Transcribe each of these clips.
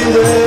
Oh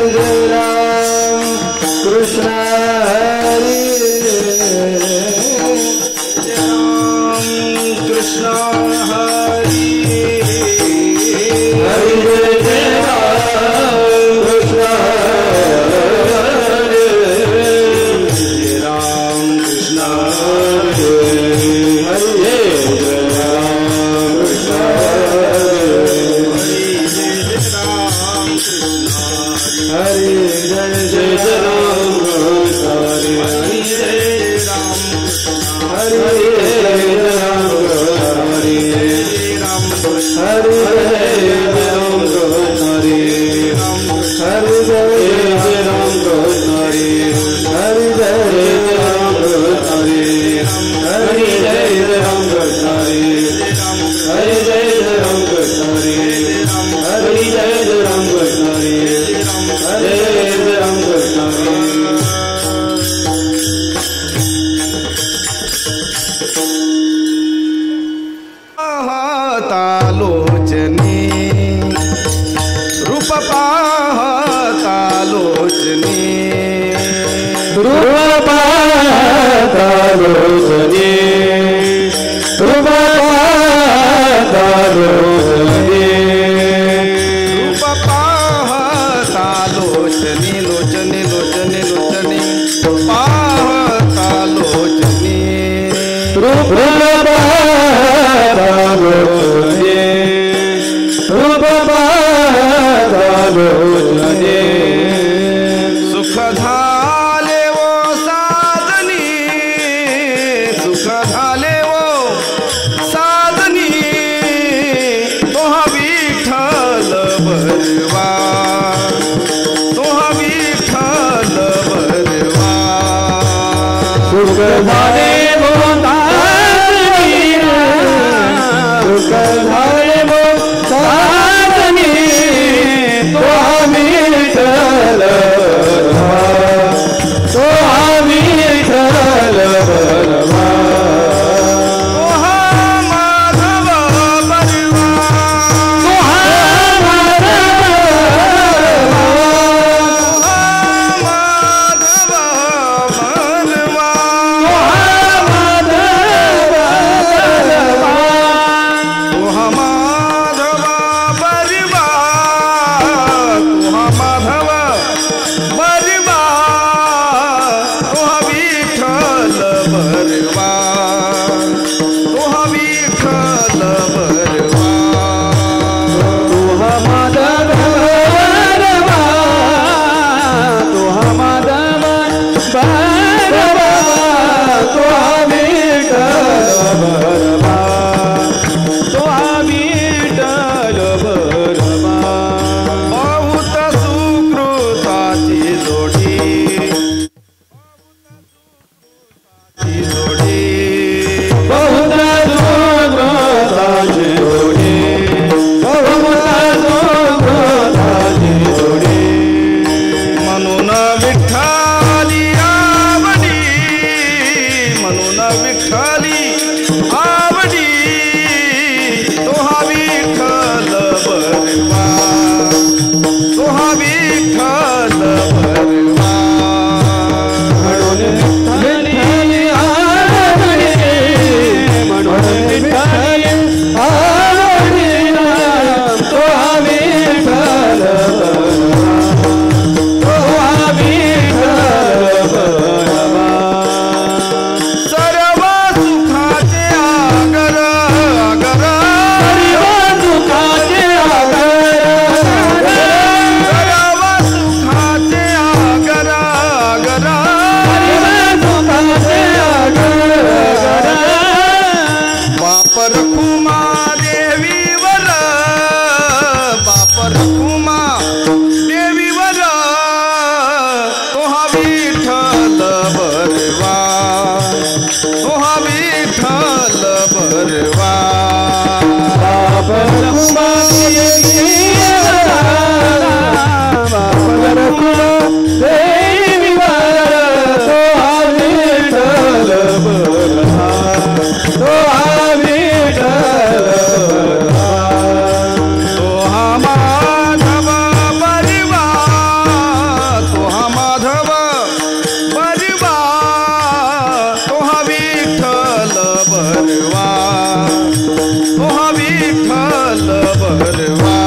भरवा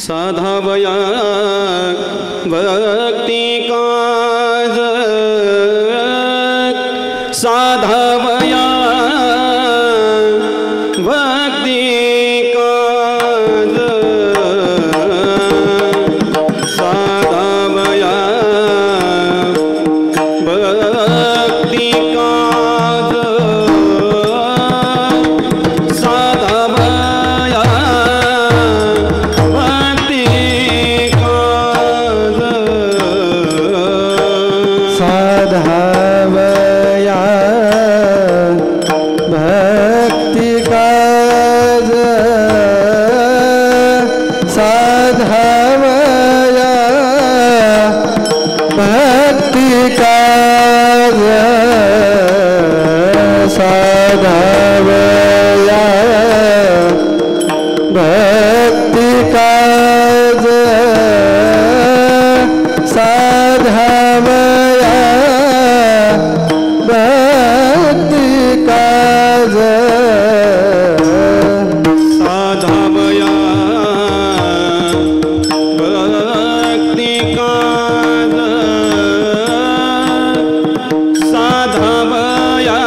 साधावया भक्ति काज साधावया भक्ति काज साधावया भक्ति काज साधावया साधावया भक्ति काज साधावया भक्ति काज साधावया भक्ति काज साधावया भक्ति काज साधावया भक्ति काज साधावया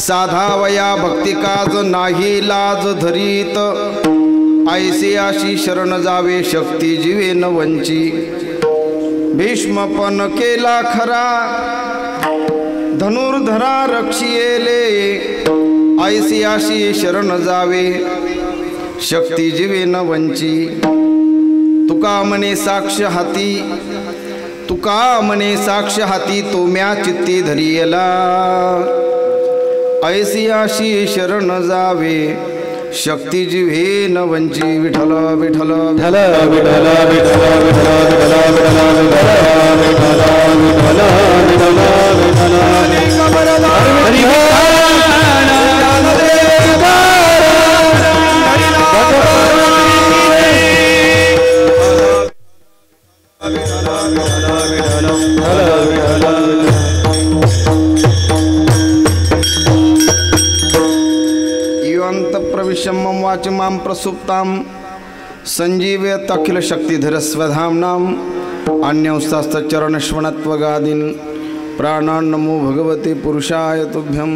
साधावया भक्तिकाज नाही लाज धरीत ऐसे आशी शरण जावे शक्ती जीवे न वंची भीष्म पण केला खरा धनुर्धरा रक्षियेले ऐसी आशी शरण जावे शक्ती जीवे न वंची तुका म्हणे साक्ष हाती तुका म्हणे साक्ष हाती तो म्या चित्ती धरियला ऐसी आशी शरण जावे शक्ती जीवे न वंची विठ्ठल विठ्ठल विठ्ठल विठ्ठल विठ्ठल प्रविशमं वाचमां प्रसुप्तां संजीवयत् अखिल शक्तिधर स्वधाम्नां अन्यौस्तास्तचरणश्वणत्वगादीन् प्राणान् नमो भगवते पुरुषाय तुभ्यं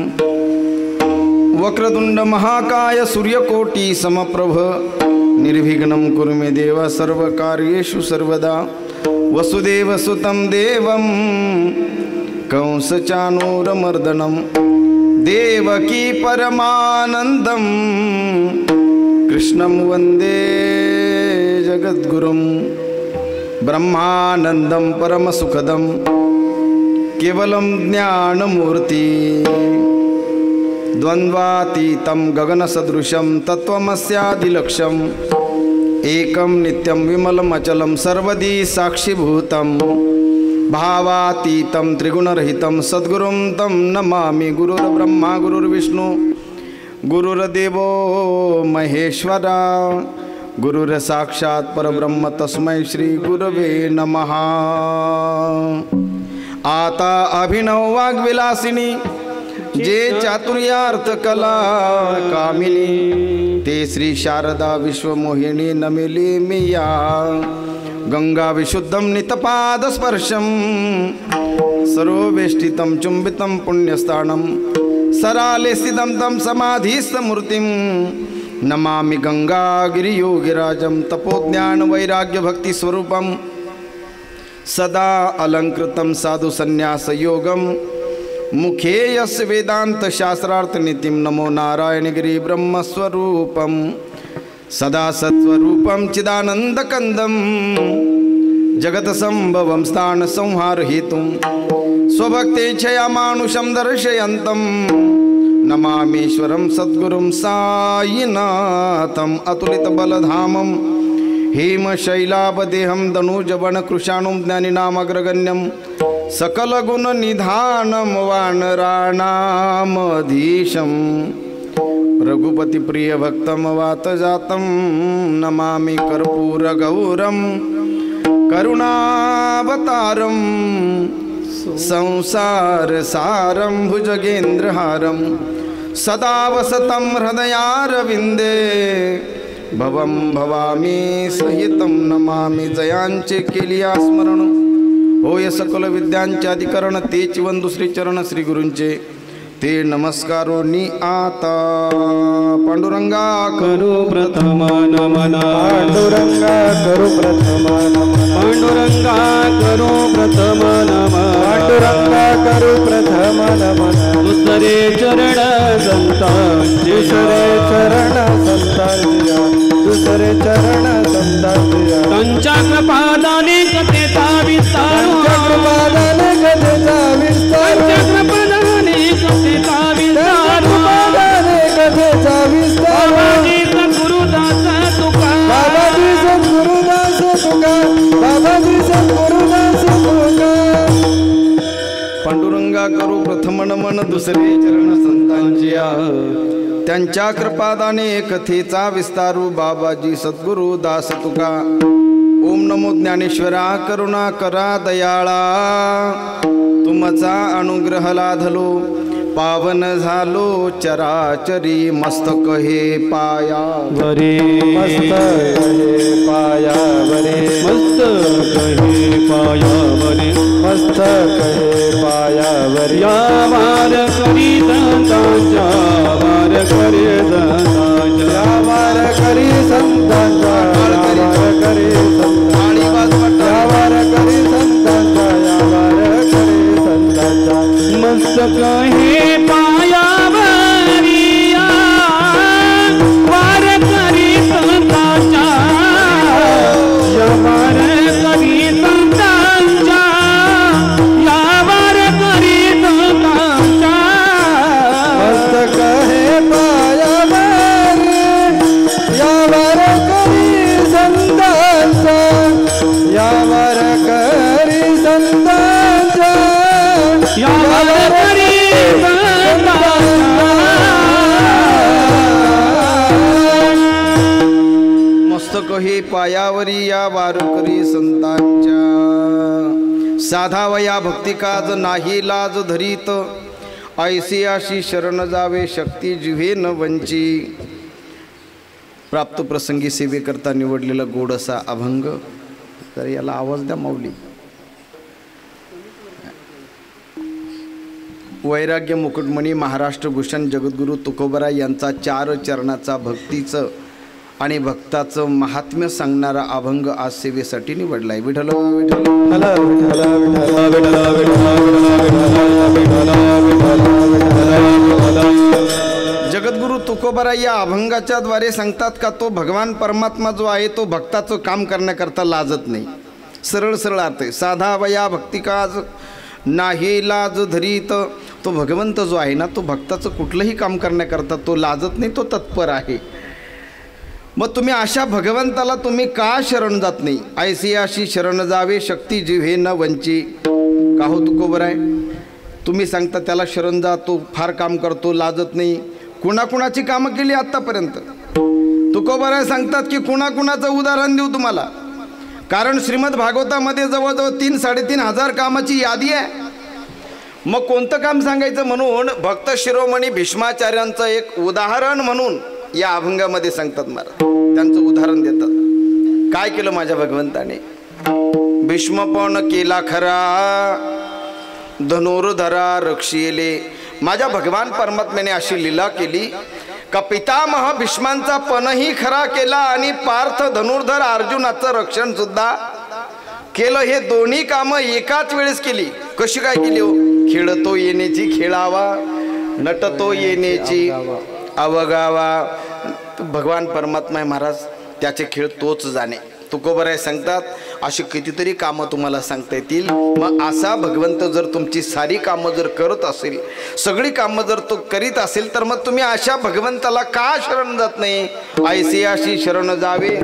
वक्रतुंड महाकाय सूर्यकोटि समप्रभ निर्विघ्नं कुरु मे देव सर्वकार्येषु सर्वदा वसुदेवसुतं देवं कंसचाणूरमर्दनं देवकी परमानंदं कृष्णं वंदे जगद्गुरुं ब्रह्मानंदं परमसुखदं केवलं ज्ञानमूर्ति द्वन्द्वातीतं गगनसदृशं तत्त्वमस्यादिलक्ष्यम् एकं नित्यं विमलं अचलं सर्वदी साक्षिभूतं भावातीतं त्रिगुणरहितं सद्गुरुं तं नमामि गुरुर्ब्रह्मा गुरुर्विष्णु गुरुर्देवो महेश्वरा गुरुर्साक्षात् परब्रह्म तस्मै श्री गुरवे नमः। आता अभिनव वाग्विलासिनी जे चातुर्यार्थ कला कामिनी ते श्री शारदा विश्वमोहिनी नमिली मिया गंगा विशुद्धं नितपादस्पर्शं सर्ववेष्टितं चुंबितं पुण्यस्थानं सराले स्थितं तं समाधिस्थमूर्तिं नमामि गंगागिरियोगिराजं तपोज्ञानवैराग्यभक्तिस्वरूपं सदा अलंकृतं साधुसन्न्यासयोगं मुखे यस्य वेदान्तशास्त्रार्थनीतिं नमो नारायणगिरि ब्रह्मस्वरूपं सदा सत्स्वरूपं चिदानन्दकन्दं जगत संभवं स्थान संहार हेतुं स्वभक्तेच्छया मानुषं दर्शयन्तं नमामीश्वरं सद्गुरुं साईनाथम् अतुलितबलधामं हेमशैलापदेहं दनुजवनकृशाणुं ज्ञानिनामग्रगण्यं सकलगुणनिधानं वानराणामधीशं रघुपतिप्रियभक्तं वातजातं नमामि कर्पूरगौरं करुणावतारं संसारसारं भुजगेन्द्रहारं सदा वसतं हृदयारविन्दे भवं भवामी सहितं नमामि जयांचे केलिया स्मरण होय सकल विद्यांचे अधिकरण तेच वंदु श्री चरण श्री गुरूंचे ते नमस्कारोनी आता पांडुरंगा करू प्रथम नमन पांडुरंगा करू प्रथम नमन पांडुरंगा करू प्रथम नमन पांडुरंगा करू प्रथम नमन दुसरे चरण संतांचे दुसरे चरण संतांच्या दुसरे चरण संतांच्या त्यांच्या कृपादाने कथेचा विस्तार कृपादाने कथेचा विस्तार कृपादाने कथेचा विस्तार कृपादाने कथेचा विस्तार बाबाजी सद्गुरुदास तुका बाबाजी सद्गुरुदास तुका बाबाजी सद्गुरुदास तुका पांडुरंगा करू प्रथम नमन दुसरे चरण संतांच्या त्यांच्या कृपादाने कथेचा विस्तारू बाबाजी सद्गुरु दास तुका ओम नमो ज्ञानेश्वरा करुणा करा दयाळा तुमचा अनुग्रह लाधलो पावन झालो चराचरी मस्तक हे पाया वरे मस्तक हे पाया वरे मस्तक हे पाया वरे मस्तक हे पाया वरे या वार करी संतांच्या वार करी संतांच्या या वार करी संतांच्या या वार करी संतांच्या या वार करी संतांच्या या वार करी संतांच्या मस्तक हे पायावरी वार करी संतांच्या या वार करी संतांच्या या वार करी संतांच्या मस्तक हे पाया वरे या वार करी संतांच्या या वार करी संतांच्या या वार करी मस्तक हे पायावरी या वारकरी संतांच्या साधावया भक्ती काज नाही लाज धरीत ऐसी आशी शरण जावे शक्ती जिव्हे न वंची प्राप्त प्रसंगी सेवेकरता निवडलेला गोड असा अभंग तर याला आवाज द्या माऊली वैराग्य मुकुटमणी महाराष्ट्र भूषण जगद्गुरू तुकोबरा यांचा 4 चरणाचा भक्तीचं आणि भक्ताचं महात्म्य सांगणारा अभंग आज सेवेसाठी निवडलाय विठ्ठल विठ्ठल जगद्गुरू तुकोबरा या अभंगाच्या द्वारे सांगतात का तो भगवान परमात्मा जो आहे तो भक्ताचं काम करण्याकरता लाजत नाही सरळ सरळ अर्थ आहे साधा वया भक्ती काज नाही लाज धरीत तो भगवंत जो आहे ना तो भक्ताचं कुठलंही काम करण्याकरता तो लाजत नाही तो तत्पर आहे मग तुम्ही अशा भगवंताला तुम्ही का शरण जात नाही ऐसी अशी शरण जावे शक्ती जिव्हे न वंची का हो तुकोबर आहे तुम्ही सांगता त्याला शरण जा तो फार काम करतो लाजत नाही कुणाकुणाची कामं केली आत्तापर्यंत तुकोबर आहे सांगतात की कुणाकुणाचं उदाहरण देऊ तुम्हाला कारण श्रीमद भागवतामध्ये जवळजवळ 3-3.5 हजार कामाची यादी आहे मग कोणतं काम सांगायचं म्हणून भक्त शिरोमणी भीष्माचार्यांचं एक उदाहरण म्हणून या अभंगामध्ये सांगतात महाराज त्यांचं उदाहरण देतात काय केलं माझ्या भगवंताने भीष्म पण केला खरा धनुर्धरा रक्षिले माझ्या भगवान परमात्म्याने अशी लीला केली का पितामह भीष्मांचा पणही खरा केला आणि पार्थ धनुर्धर अर्जुनाचं रक्षण सुद्धा केलं हे दोन्ही कामं एकाच वेळेस केली कशी काय केली हो खेळतो येण्याची खेळावा नटतो येण्याची अवगावा भगवान परमात्मा महाराज त्याचे खेळ तोच जाणे तुकोबर आहे सांगतात अशी कितीतरी कामं तुम्हाला सांगता येतील. मग असा भगवंत जर तुमची सारी कामं जर करत असेल, सगळी कामं जर तो करीत असेल, तर मग तुम्ही अशा भगवंताला का शरण जात नाही? ऐसी अशी शरण जावे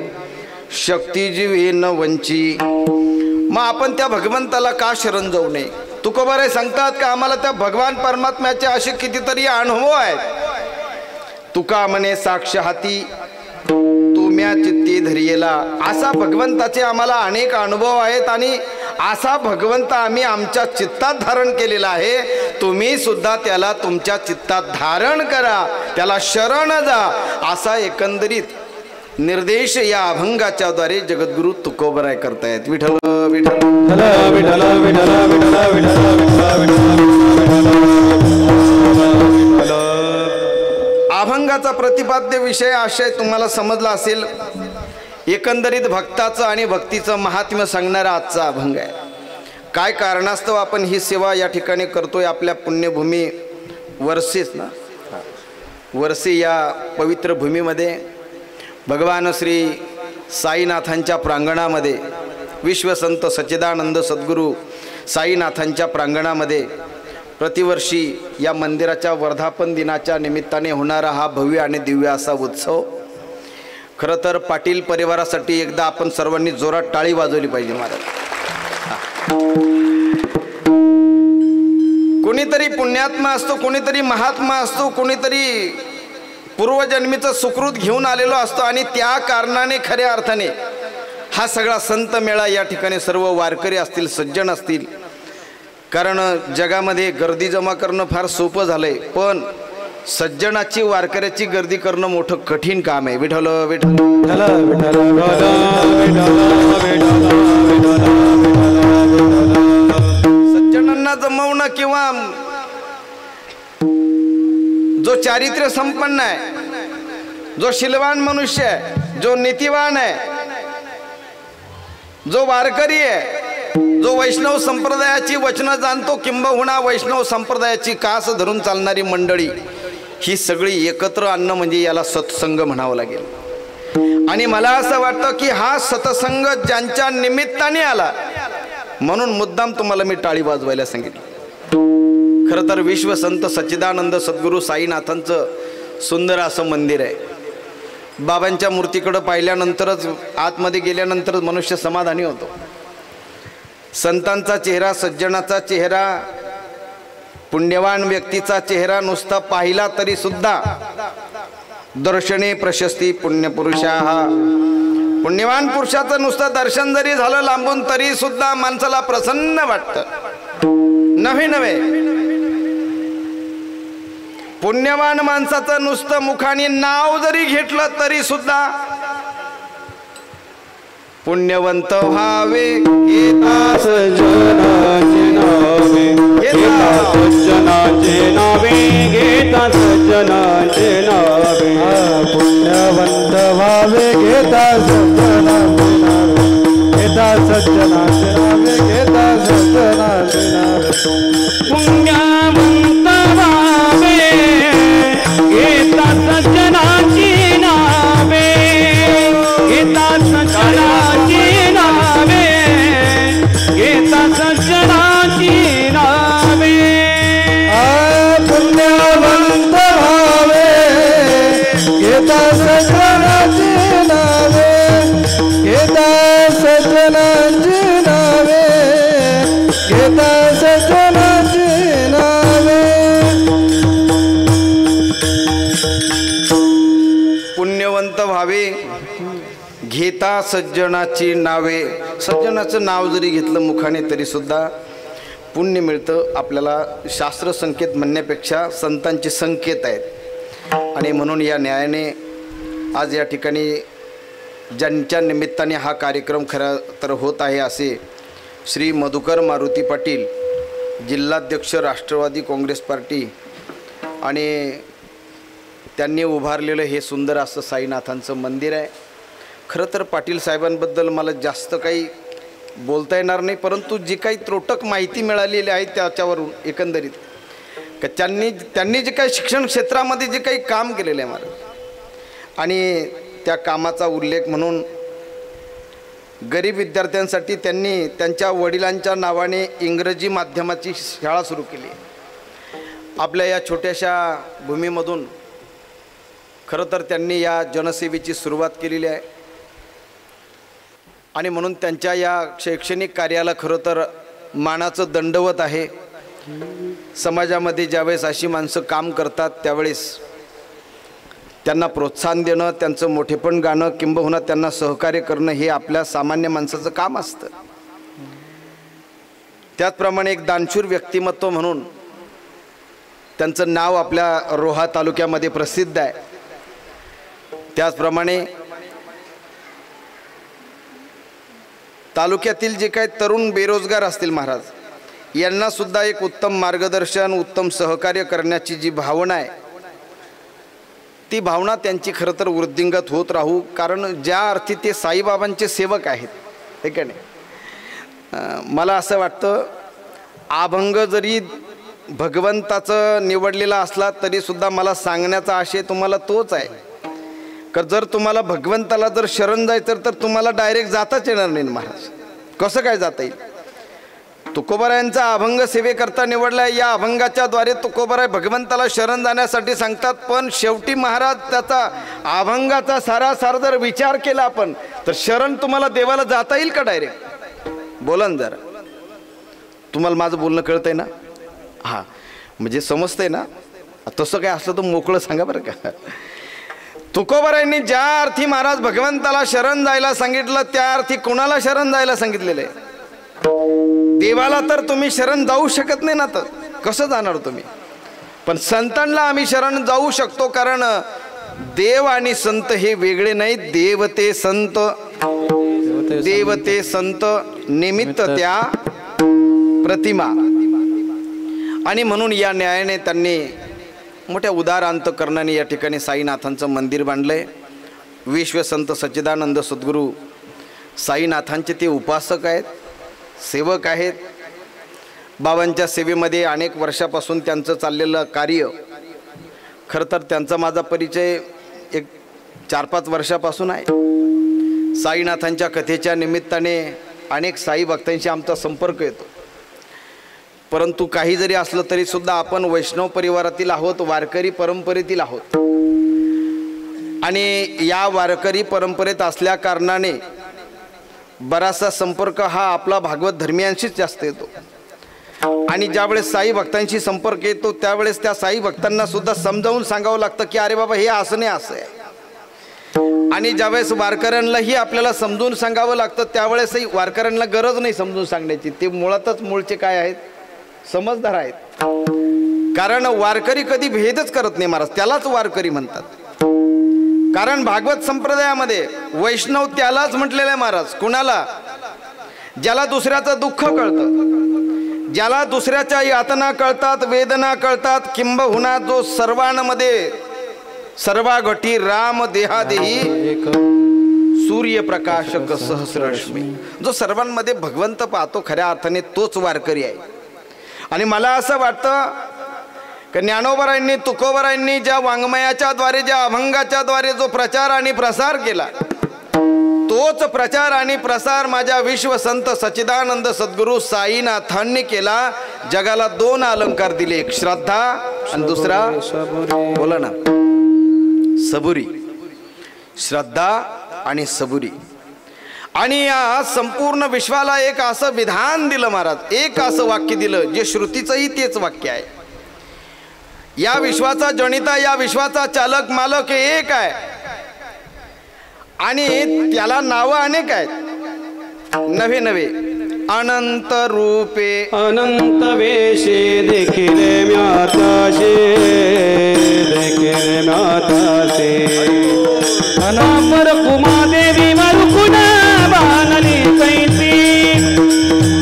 शक्ती जीवे न वंची. मग आपण त्या भगवंताला का शरण जाऊ नये? तुकोबाराय सांगतात का आम्हाला त्या भगवान परमात्म्याचे असे कितीतरी अनुभव आहेत. तुका म्हणे साक्ष हाती तुम्या चित्ती धरियेला. असा भगवंताचे आम्हाला अनेक अनुभव आहेत आणि असा भगवंत आम्ही आमच्या चित्तात धारण केलेला आहे. तुम्ही सुद्धा त्याला तुमच्या चित्तात धारण करा, त्याला शरण जा, असा एकंदरीत निर्देश या अभंगाच्या द्वारे जगद्गुरु तुकोबराय करतायत. विठ्ठल विठ्ठल विठ्ठल विठ्ठल विठ्ठल विठ्ठल. अभंगाचा प्रतिपाद्य विषय आशय तुम्हाला समजला असेल. एकंदरीत भक्ताचं आणि भक्तीचं महात्म्य सांगणारा आजचा अभंग आहे. काय कारणास्तव आपण ही सेवा या ठिकाणी करतोय? आपल्या पुण्यभूमी वर्षेच ना, वर्षे या पवित्र भूमीमध्ये भगवान श्री साईनाथांच्या प्रांगणामध्ये, विश्वसंत सच्चिदानंद सद्गुरू साईनाथांच्या प्रांगणामध्ये प्रतिवर्षी या मंदिराच्या वर्धापन दिनाच्या निमित्ताने होणारा हा भव्य आणि दिव्य असा उत्सव. खरं तर पाटील परिवारासाठी एकदा आपण सर्वांनी जोरात टाळी वाजवली पाहिजे महाराज. कोणीतरी पुण्यात्मा असतो, कोणीतरी महात्मा असतो, कोणीतरी पूर्वजन्मीचं सुकृत घेऊन आलेलो असतो आणि त्या कारणाने खऱ्या अर्थाने हा सगळा संत मेळा या ठिकाणी सर्व वारकरी असतील, सज्जन असतील. कारण जगामध्ये गर्दी जमा करणं फार सोपं झालंय, पण सज्जनाची वारकऱ्याची गर्दी करणं मोठं कठीण काम आहे. विठ्ठल विठ्ठल सज्जनांना जमवणं किंवा जो चारित्र्य संपन्न आहे, जो शीलवान मनुष्य आहे, जो नीतिवान आहे, जो वारकरी आहे, जो वैष्णव संप्रदायाची वचनं जाणतो, किंबहुना वैष्णव संप्रदायाची कास धरून चालणारी मंडळी, ही सगळी एकत्र आणणं म्हणजे याला सत्संग म्हणावं लागेल. आणि मला असं वाटतं की हा सत्संग ज्यांच्या निमित्ताने आला म्हणून मुद्दाम तुम्हाला मी टाळी वाजवायला सांगितलं. खरं तर विश्वसंत सच्चिदानंद सद्गुरू साईनाथांचं सुंदर असं मंदिर आहे. बाबांच्या मूर्तीकडं पाहिल्यानंतरच, आतमध्ये गेल्यानंतरच मनुष्य समाधानी होतो. संतांचा चेहरा, सज्जनाचा चेहरा, पुण्यवान व्यक्तीचा चेहरा नुसता पाहिला तरी सुद्धा दर्शने प्रशस्ती पुण्यपुरुषा. पुण्यवान पुरुषाचं नुसतं दर्शन जरी झालं लांबून तरी सुद्धा माणसाला प्रसन्न वाटतं. नव्हे नव्हे, पुण्यवान माणसाचं नुसतं मुखाने नाव जरी घेतलं तरी सुद्धा पुण्यवंत व्हावे. घेता सज्जनाचे नावे, घेता सज्जनाचे नावे, घेता सज्जनाचे नावे. पुण्यवंत व्हावे, घेता सज्जनाचे नावे, घेता सज्जनाचे नावे, घेता सज्जनाचे नावे. पुण्यवंत व्हावे, घेता सज्जनाची नावे, घेता सज्जनाची नावे, घेता सज्जनाची नावे. पुण्यवंत व्हावे, घेता सज्जनाची नावे, घेता सज्जनाची नावे, घेता सज्जनाची नावे. पुण्यवंत व्हावे, घेता सज्जनाची नावे. सज्जनाचं नाव जरी घेतलं मुखाने तरी सुद्धा पुण्य मिळतं आपल्याला. शास्त्र संकेत म्हणण्यापेक्षा संतांचे संकेत आहेत. आणि म्हणून या न्यायाने आज या ठिकाणी ज्यांच्या निमित्ताने हा कार्यक्रम खरा तर होत आहे असे श्री मधुकर मारुती पाटील, जिल्हाध्यक्ष राष्ट्रवादी काँग्रेस पार्टी, आणि त्यांनी उभारलेलं हे सुंदर असं साईनाथांचं मंदिर आहे. खरं तर पाटील साहेबांबद्दल मला जास्त काही बोलता येणार नाही, परंतु जी काही त्रोटक माहिती मिळालेली आहे त्याच्यावरून एकंदरीत का त्यांनी जे काही शिक्षण क्षेत्रामध्ये जे काही काम केलेलं आहे महाराज, आणि त्या कामाचा उल्लेख म्हणून गरीब विद्यार्थ्यांसाठी त्यांनी त्यांच्या वडिलांच्या नावाने इंग्रजी माध्यमाची शाळा सुरू केली. आपल्या या छोट्याशा भूमीमधून खरं तर त्यांनी या जनसेवेची सुरुवात केलेली आहे आणि म्हणून त्यांच्या या शैक्षणिक कार्याला खरं तर मानाचं दंडवत आहे. समाजामध्ये ज्यावेळेस अशी माणसं काम करतात त्यावेळेस त्यांना प्रोत्साहन देणं, त्यांचं मोठेपण गाणं, किंबहुना त्यांना सहकार्य करणं हे आपल्या सामान्य माणसाचं काम असतं. त्याचप्रमाणे एक दानशूर व्यक्तिमत्व म्हणून त्यांचं नाव आपल्या रोहा तालुक्यामध्ये प्रसिद्ध आहे. त्याचप्रमाणे तालुक्यातील जे काही तरुण बेरोजगार असतील महाराज, यांना सुद्धा एक उत्तम मार्गदर्शन, उत्तम सहकार्य करण्याची जी भावना आहे ती भावना त्यांची खरं तर वृद्धिंगत होत राहू. कारण ज्या अर्थी ते साईबाबांचे सेवक आहेत, हे का नाही, मला असं वाटतं अभंग जरी भगवंताचं निवडलेला असला तरीसुद्धा मला सांगण्याचा आशय तुम्हाला तोच आहे का जर तुम्हाला भगवंताला जर शरण जायचं तर तुम्हाला डायरेक्ट जाताच येणार नाही महाराज. कसं काय जाता येईल? तुकोबारायांचा अभंग सेवेकरता निवडला. या अभंगाच्या द्वारे तुकोबाराय भगवंताला शरण जाण्यासाठी सांगतात. पण शेवटी महाराज त्याचा अभंगाचा सारासार जर विचार केला आपण तर शरण तुम्हाला देवाला जाता येईल का डायरेक्ट? बोला ना जरा, तुम्हाला माझं बोलणं कळतंय ना? हां, म्हणजे समजतंय ना? तसं काय असलं तर मोकळं सांगा बरं का. तुकोबारायांनी ज्या अर्थी महाराज भगवंताला शरण जायला सांगितलं त्या अर्थी कोणाला शरण जायला सांगितलेलं आहे? देवाला तर तुम्ही शरण जाऊ शकत नाही ना, तर कसं जाणार तुम्ही? पण संतांना आम्ही शरण जाऊ शकतो, कारण देव आणि संत हे वेगळे नाहीत. देव ते संत, देव ते संत निमित्त त्या प्रतिमा. आणि म्हणून या न्यायाने त्यांनी मोठ्या उदार अंतकरणाने या ठिकाणी साईनाथांचं मंदिर बांधलंय. विश्वसंत सच्चिदानंद सद्गुरू साईनाथांचे ते उपासक आहेत, सेवक आहेत. बाबांच्या सेवेमध्ये अनेक वर्षापासून त्यांचं चाललेलं कार्य. खरं तर त्यांचा माझा परिचय एक 4-5 वर्षापासून आहे. साईनाथांच्या कथेच्या निमित्ताने अनेक साई भक्तांशी आमचा संपर्क येतो. परंतु काही जरी असलं तरीसुद्धा आपण वैष्णव परिवारातील आहोत, वारकरी परंपरेतील आहोत. आणि या वारकरी परंपरेत असल्या कारणाने बराचसा संपर्क हा आपला भागवत धर्मियांशीच जास्त येतो. आणि ज्यावेळेस साई भक्तांशी संपर्क येतो त्यावेळेस त्या साई भक्तांना सुद्धा समजावून सांगावं लागतं की अरे बाबा हे असं नाही, असं आहे. आणि ज्यावेळेस वारकऱ्यांनाही आपल्याला समजून सांगावं लागतं त्यावेळेसही वारकऱ्यांना गरज नाही समजून सांगण्याची. ते मुळातच मूळचे काय आहेत? समजदार आहेत. कारण वारकरी कधी भेदच करत नाही महाराज, त्यालाच वारकरी म्हणतात. कारण भागवत संप्रदायामध्ये वैष्णव त्यालाच म्हटलेलं आहे महाराज. कुणाला? ज्याला दुसऱ्याचं दुःख कळतं, ज्याला दुसऱ्याच्या यातना कळतात, वेदना कळतात, किंबहुना जो सर्वांमध्ये सर्वा घटी राम देहादेही सूर्यप्रकाशक सहस्ररश्मी, जो सर्वांमध्ये भगवंत पाहतो खऱ्या अर्थाने तोच वारकरी आहे. आणि मला असं वाटतं की ज्ञानोबारायांनी, तुकोबारायांनी ज्या वाङ्मयाच्या द्वारे, ज्या अभंगाच्या द्वारे जो प्रचार आणि प्रसार केला तोच प्रचार आणि प्रसार माझ्या विश्वसंत सच्चिदानंद सद्गुरू साईनाथांनी केला. जगाला 2 अलंकार दिले, एक श्रद्धा आणि दुसरा बोला ना सबुरी. श्रद्धा आणि सबुरी. आणि या संपूर्ण विश्वाला एक असं विधान दिलं महाराज, एक असं वाक्य दिलं जे श्रुतीचंही तेच वाक्य आहे. या विश्वाचा जनिता, या विश्वाचा चालक मालक एक आहे आणि त्याला नावं अनेक आहेत, नवे नवे. अनंत रूपे अनंत वेशे देखिले म्याताशे, देखिले म्याताशे. अनापर कुमादेवी मरुकुना बाणली कैसी,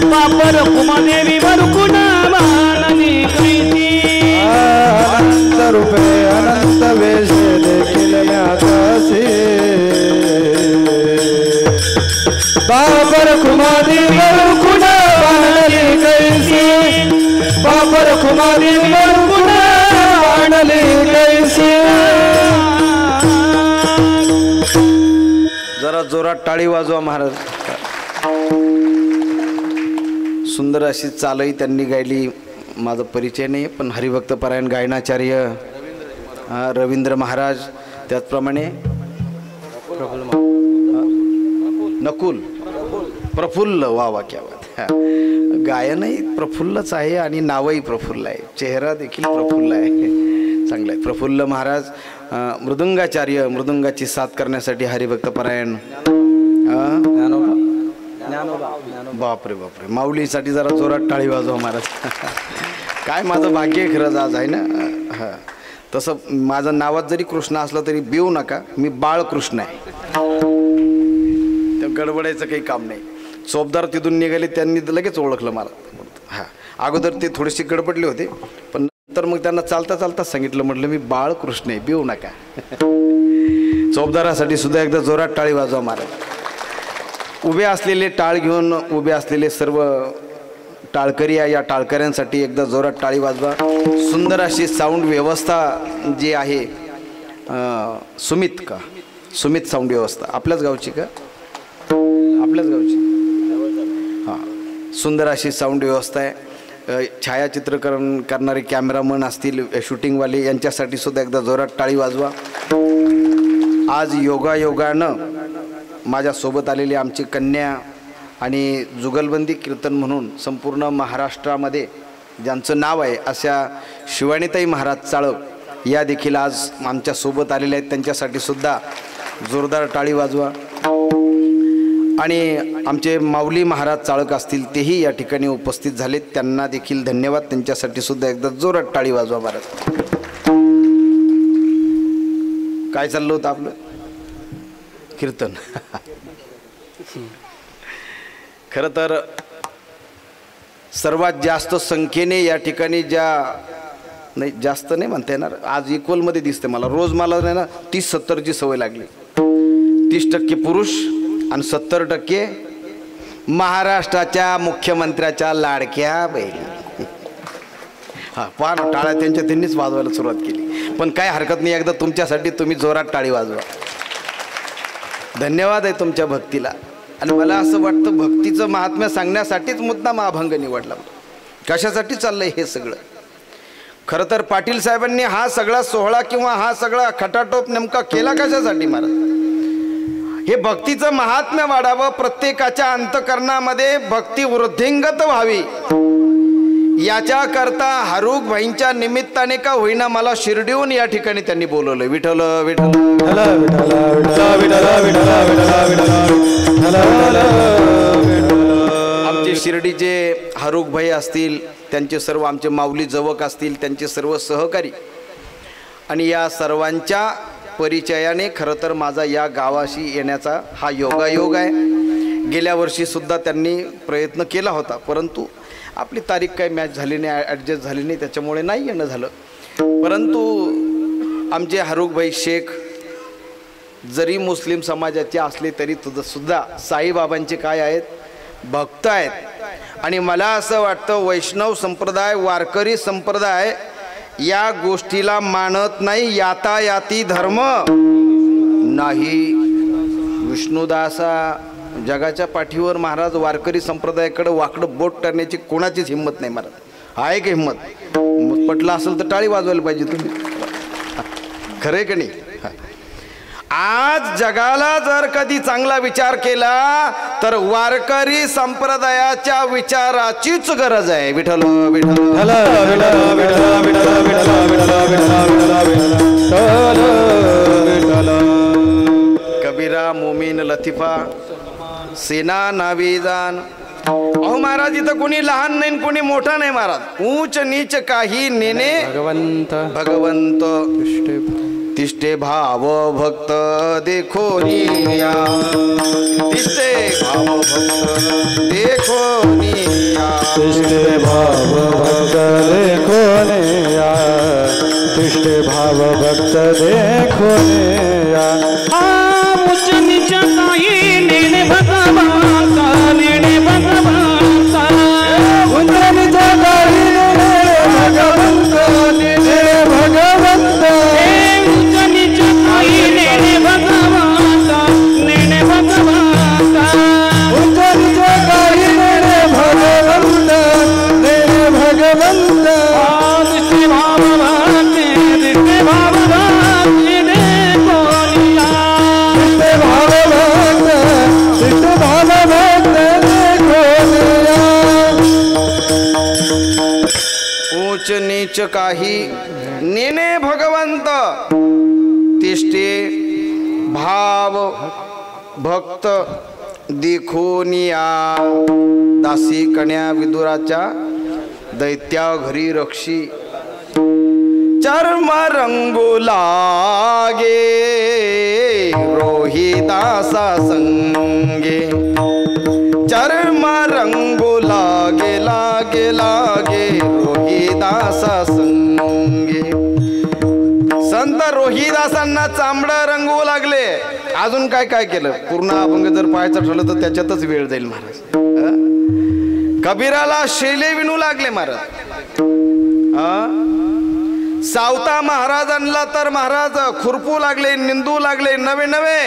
पापर कुमादेवी मरुकुना बाणली कैसी. अनंत रूपे अनंत वेशे देखील म्याताशे, बाबर कुमादेवी मरुकुना बाणली कैसी, बाबर कुमादेवी मरुकुना बाणली कैसी. जरा जोरात जोरात टाळी वाजवा महाराज. सुंदर अशी चालही त्यांनी गायली. माझा परिचय नाही पण हरिभक्त परायण गायनाचार्य रवींद्र महाराज, त्याचप्रमाणे नकुल प्रफुल्ल. वा वा क्या बात. गायनही प्रफुल्लच आहे आणि नावही प्रफुल्ल आहे, चेहरा देखील प्रफुल्ल आहे. चांगलं आहे. प्रफुल्ल महाराज मृदुंगाचार्य, मृदुंगाची साथ करण्यासाठी हरिभक्त परायण. बापरे बापरे, माऊलीसाठी जरा जोरात टाळी वाजवा महाराज. काय माझं भाग्य खरंच आज आहे ना. हां, तसं माझं नावात जरी कृष्ण असलं तरी बिऊ नका, मी बाळकृष्ण आहे. त्या गडबडायचं काही काम नाही. चोपदार तिथून निघाले, त्यांनी लगेच ओळखलं मला. हां, अगोदर ते थोडेसे गडबडले होते पण नंतर मग त्यांना चालता चालता सांगितलं, म्हटलं मी बाळकृष्ण आहे, बिऊ नका. चोपदारासाठी सुद्धा एकदा जोरात टाळी वाजवा महाराज. उभे असलेले टाळ घेऊन उभे असलेले सर्व टाळकरी आहे, या टाळकऱ्यांसाठी एकदा जोरात टाळी वाजवा. सुंदर अशी साऊंड व्यवस्था जी आहे, सुमित का सुमित साऊंड व्यवस्था आपल्याच गावची का? आपल्याच गावची. हां, सुंदर अशी साऊंड व्यवस्था आहे. छायाचित्रकरण करणारे कॅमेरामन असतील, शूटिंगवाले, यांच्यासाठी सुद्धा एकदा जोरात टाळी वाजवा. आज योगायोगानं माझ्यासोबत आलेली आमची कन्या आणि जुगलबंदी कीर्तन म्हणून संपूर्ण महाराष्ट्रामध्ये ज्यांचं नाव आहे अशा शिवानीताई महाराज चाळक या देखील आज आमच्यासोबत आलेल्या आहेत. त्यांच्यासाठी सुद्धा जोरदार टाळी वाजवा. आणि आमचे माऊली महाराज चाळक असतील तेही या ठिकाणी उपस्थित झालेत, त्यांना देखील धन्यवाद. त्यांच्यासाठी सुद्धा एकदा जोरात टाळी वाजवा महाराज. काय चाललं होतं आपलं कीर्तन? खरं तर सर्वात जास्त संख्येने या ठिकाणी नाही, जास्त नाही म्हणता येणार, आज इक्वलमध्ये दिसते मला. रोज मला नाही ना 30-70ची सवय लागली. 30% पुरुष आणि 70% महाराष्ट्राच्या मुख्यमंत्र्याच्या लाडक्या बहिणी. हां, पार टाळ्या त्यांनीच वाजवायला सुरुवात केली. पण काय हरकत नाही, एकदा तुमच्यासाठी तुम्ही जोरात टाळी वाजवा. धन्यवाद आहे तुमच्या भक्तीला. आणि मला असं वाटतं भक्तीचं महात्म्य सांगण्यासाठीच मुद्दाम अभंग निवडला. कशासाठी चाललंय हे सगळं? खरं तर पाटील साहेबांनी हा सगळा सोहळा किंवा हा सगळा खटाटोप नेमका केला कशासाठी महाराज? हे भक्तीचं महात्म्य वाढावं, प्रत्येकाच्या अंतकरणामध्ये भक्ती वृद्धिंगत व्हावी, याच्याकरता हरुक भाईंच्या निमित्ताने का होईना मला शिर्डीहून या ठिकाणी त्यांनी बोलवलं. विठ्ठल विठ्ठल आमचे शिर्डीचे हरुक भाई असतील, त्यांचे सर्व आमचे माऊली जवक असतील, त्यांचे सर्व सहकारी आणि या सर्वांच्या परिचयाने खरं तर माझा या गावाशी येण्याचा हा योगायोग आहे. गेल्या वर्षी सुद्धा त्यांनी प्रयत्न केला होता, परंतु आपली तारीख काही मॅच झाली नाही, ॲडजस्ट झाली नाही, त्याच्यामुळे नाही येणं झालं. परंतु आमचे हरुकभाई शेख जरी मुस्लिम समाजाचे असले तरी सुद्धा साईबाबांचे काय आहेत, भक्त आहेत. आणि मला असं वाटतं वैष्णव संप्रदाय, वारकरी संप्रदाय या गोष्टीला मानत नाही. यातायाती धर्म नाही. विष्णुदासा जगाच्या पाठीवर महाराज वारकरी संप्रदायाकडे वाकडं बोट करण्याची कोणाचीच हिंमत नाही महाराज. आहे की हिंमत? पटलं असेल तर टाळी वाजवायला पाहिजे तुम्ही. खरंय का नाही? आज जगाला जर कधी चांगला विचार केला तर वारकरी संप्रदायाच्या विचाराचीच गरज आहे. विठ्ठल विठ्ठल कबीरा मोमीन लतिफा सेना नावीजान. अहो महाराज, इथं कोणी लहान नाही कोणी मोठा नाही महाराज. ऊंच नीच काही नेने भगवंत भगवंत तिष्ठे भाव भक्त देखो निया. तिष्ठे भाव भक्त देखो निया. तिष्ठे भाव भक्त देखो निया. तिष्ठे भाव भक्त देखो निया. उच्च नीच काही नेणे भगवंता, नेणे भगवंता. उच्च नीच काही नेणे भगवंत, नेणे भगवंत. उच्च नीच काही नेणे भगवंता, नेणे भगवंता. नीच काही नेने भगवंत तिष्ठे भाव भक्त देखोनिया दासी कन्या विदुराच्या दैत्या घरी रक्षी चर्म रंगू लागे रोहिदासा संगे चर्म रंगू लागे लागे लागे रोहिदासा संगे संत रोहिदासांना चांबडं रंगवू लागले. अजून काय काय केलं पूर्ण अभंग जर पाहायचं ठरलं तर त्याच्यातच वेळ जाईल महाराज. कबीराला शेले विणू लागले महाराज. सावता महाराजांना तर महाराज खुरपू लागले निंदू लागले. नवे नवे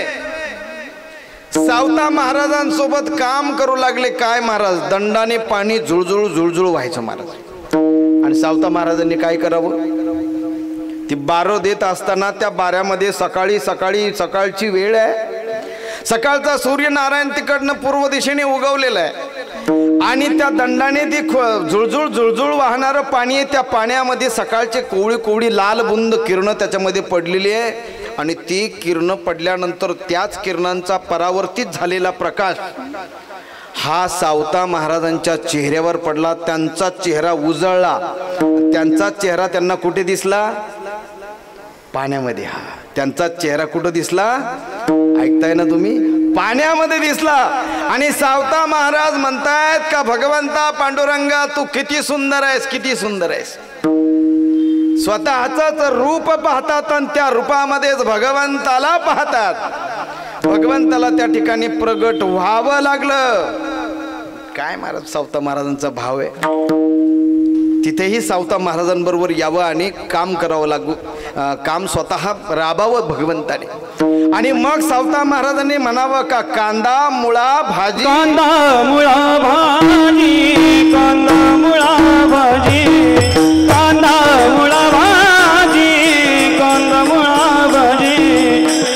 सावता महाराजांसोबत काम करू लागले. काय महाराज दंडाने पाणी जुळजुळ जुळजुळ व्हायचं महाराज. आणि सावता महाराजांनी काय करावं ती बारं देत असताना त्या बाऱ्यामध्ये सकाळची वेळ आहे. सकाळचा सूर्यनारायण तिकडनं पूर्व दिशेने उगवलेला आहे आणि त्या दंडाने ती जुळजुळ जुळजुळ वाहणारं पाणी आहे. त्या पाण्यामध्ये सकाळचे कोवळी कोवळी लाल बुंद किरण त्याच्यामध्ये पडलेली आहे आणि ती किरण पडल्यानंतर त्याच किरणांचा परावर्तित झालेला प्रकाश हा सावता महाराजांच्या चेहऱ्यावर पडला. त्यांचा चेहरा उजळला. त्यांचा चेहरा त्यांना कुठे दिसला पाण्यामध्ये. हा त्यांचा चेहरा कुठं दिसला ऐकताय ना तुम्ही पाण्यामध्ये दिसला. आणि सावता महाराज म्हणतायत का भगवंता पांडुरंगा तू किती सुंदर आहेस किती सुंदर आहेस. स्वतःच रूप पाहतात आणि त्या रूपामध्येच भगवंताला पाहतात. भगवंताला त्या ठिकाणी प्रगट व्हावं लागलं. काय महाराज सावता महाराजांचा भाव आहे. तिथेही सावता महाराजांबरोबर यावं आणि काम करावं लागू काम स्वतः राबावं भगवंताने. आणि मग सावता महाराजांनी म्हणावं का कांदा मुळा भाजी कांदा मुळा भाजी कांदा मुळा भाजी कांदा मुळा भाजी कांदा मुळा भाजी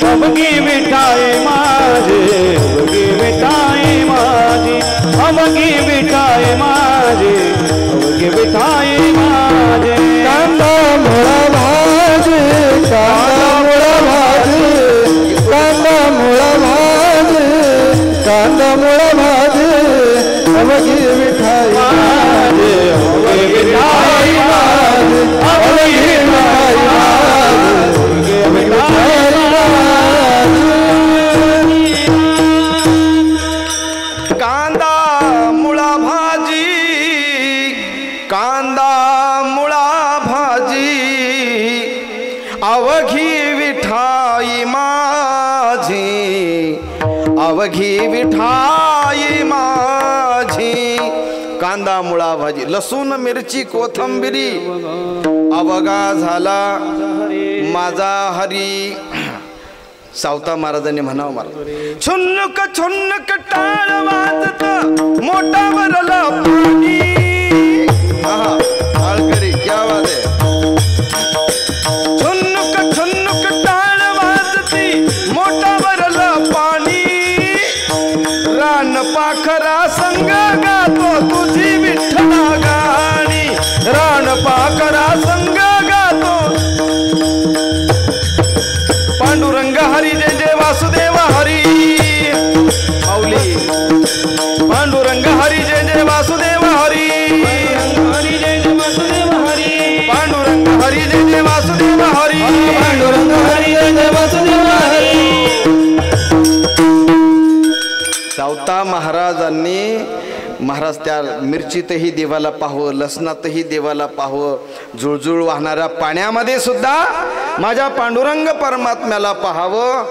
अबगी मिठाई माझी अबगी मिठाई माझी अबगी मिठाई माझी अबगी मिठाई माझी कांदा मुळा भाजी कांदा मुळा भाजी कांदा मुळा भाजी कांदा मुळा भाजी अबगी मिठाई माझी अबगी मिठाई माझी अबगी मिठाई माझी अबगी मिठाई कांदा मुळा भाजी कांदा मुळा भाजी अवघी विठाई माझी अवघी विठाई माझी. कांदा मुळा भाजी लसूण मिरची कोथिंबिरी अवघा झाला माझा हरी. सावता महाराजांनी म्हणावं मला छुन्नक छुन्नक टाळ वाजत मोठा भरला पाणी. आळकरी क्या बात आहे. छुन्नक छुन्नक टाळ वाजती मोठा भरला पाणी. रान पाखरा संग गातो तुझी विठ्ठला गाणी. रान पाखरा संग गातो पांडुरंग हरी जय जय वासुदेव हरी. माऊली पांडुरंग हरी जय जय वासुदेव हरी. हरी जय जय वासुदेव हरी. पांडुरंग हरी जय जय वासुदेव हरी. पांडुरंग हरी जय जय वासुदेव हरी. सावता महाराजांनी महाराज त्या मिरचीतही देवाला पाहावं लसणातही देवाला पाहावं जुळजुळ वाहणाऱ्या पाण्यामध्ये सुद्धा माझ्या पांडुरंग परमात्म्याला पाहावं.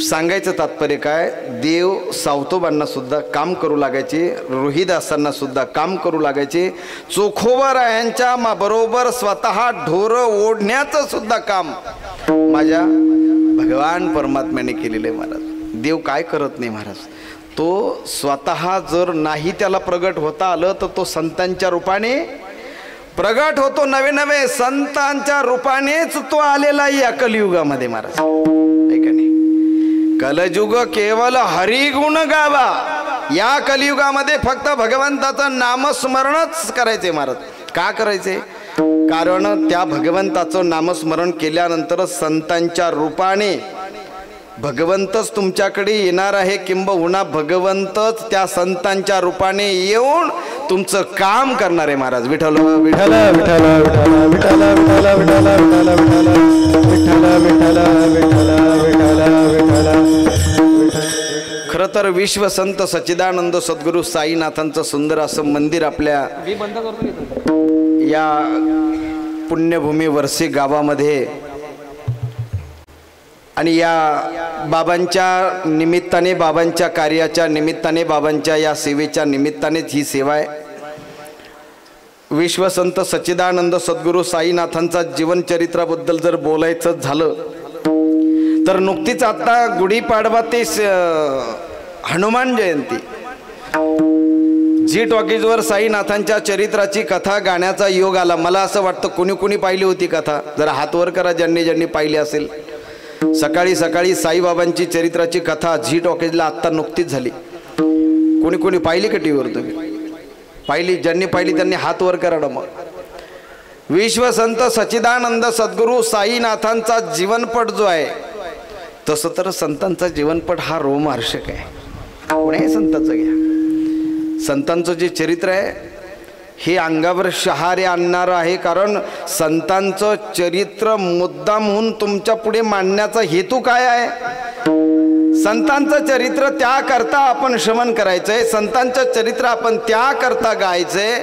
सांगायचं तात्पर्य काय देव सावतोबांना सुद्धा काम करू लागायचे. रोहिदासांना सुद्धा काम करू लागायचे. चोखोबारायांच्या बरोबर स्वतः ढोर ओढण्याचं सुद्धा काम माझ्या भगवान परमात्म्याने केलेलं आहे महाराज. देव काय करत नाही महाराज तो स्वतः जर नाही त्याला प्रगट होता आलं तर तो संतांच्या रूपाने प्रगट होतो. नवे नवे संतांच्या रूपानेच तो आलेला या कलियुगामध्ये महाराज. ऐका नाही कलयुग केवळ हरिगुण गावा. या कलियुगामध्ये फक्त भगवंताचं नामस्मरणच करायचे महाराज. का करायचे? कारण त्या भगवंताचं नामस्मरण केल्यानंतर संतांच्या रूपाने भगवंतच तुमच्याकडे येणार आहे, किंबहुना भगवंतच त्या संतांच्या रूपाने येऊन तुमचं काम करणार आहे महाराज. विठ्ठल विठ्ठल विठ्ठल विठ्ठल विठ्ठल विठ्ठल विठ्ठल विठ्ठल विठ्ठल विठ्ठल विठ्ठल. खरं तर विश्व संत सच्चिदानंद सद्गुरू साईनाथांचं सुंदर असं मंदिर आपल्या या पुण्यभूमी वर्षी गावामध्ये आणि या बाबांच्या निमित्ताने, बाबांच्या कार्याच्या निमित्ताने, बाबांच्या या सेवेच्या निमित्तानेच ही सेवा आहे. विश्वसंत सच्चिदानंद सद्गुरू साईनाथांचा जीवनचरित्राबद्दल जर बोलायचं झालं तर नुकतीच आता गुढीपाडवा ते हनुमान जयंती झी टॉकीजवर साईनाथांच्या चरित्राची कथा गाण्याचा योग आला. मला असं वाटतं कोणी कोणी पाहिली होती कथा? जरा हात वर करा ज्यांनी ज्यांनी पाहिली असेल. सकाळी सकाळी साईबाबांची चरित्राची कथा झी टॉकीजला आत्ता नुकतीच झाली. कोणी कोणी पाहिली का टीव्हीवर? तुम्ही पाहिली? ज्यांनी पाहिली त्यांनी हात वर करा. मग विश्वसंत सच्चिदानंद सद्गुरू साईनाथांचा जीवनपट जो आहे, तसं तर संतांचा जीवनपट हा रोमहर्षक आहे. कोणाही संतांचं घ्या, संतांचं जे चरित्र आहे हे अंगावर शहारे आणणारं आहे. कारण संतांचं चरित्र मुद्दाम होऊन तुमच्या पुढे मांडण्याचा हेतू काय आहे? संतांचं चरित्र त्याकरता आपण श्रवण करायचंय, संतांचं चरित्र आपण त्याकरता गायचंय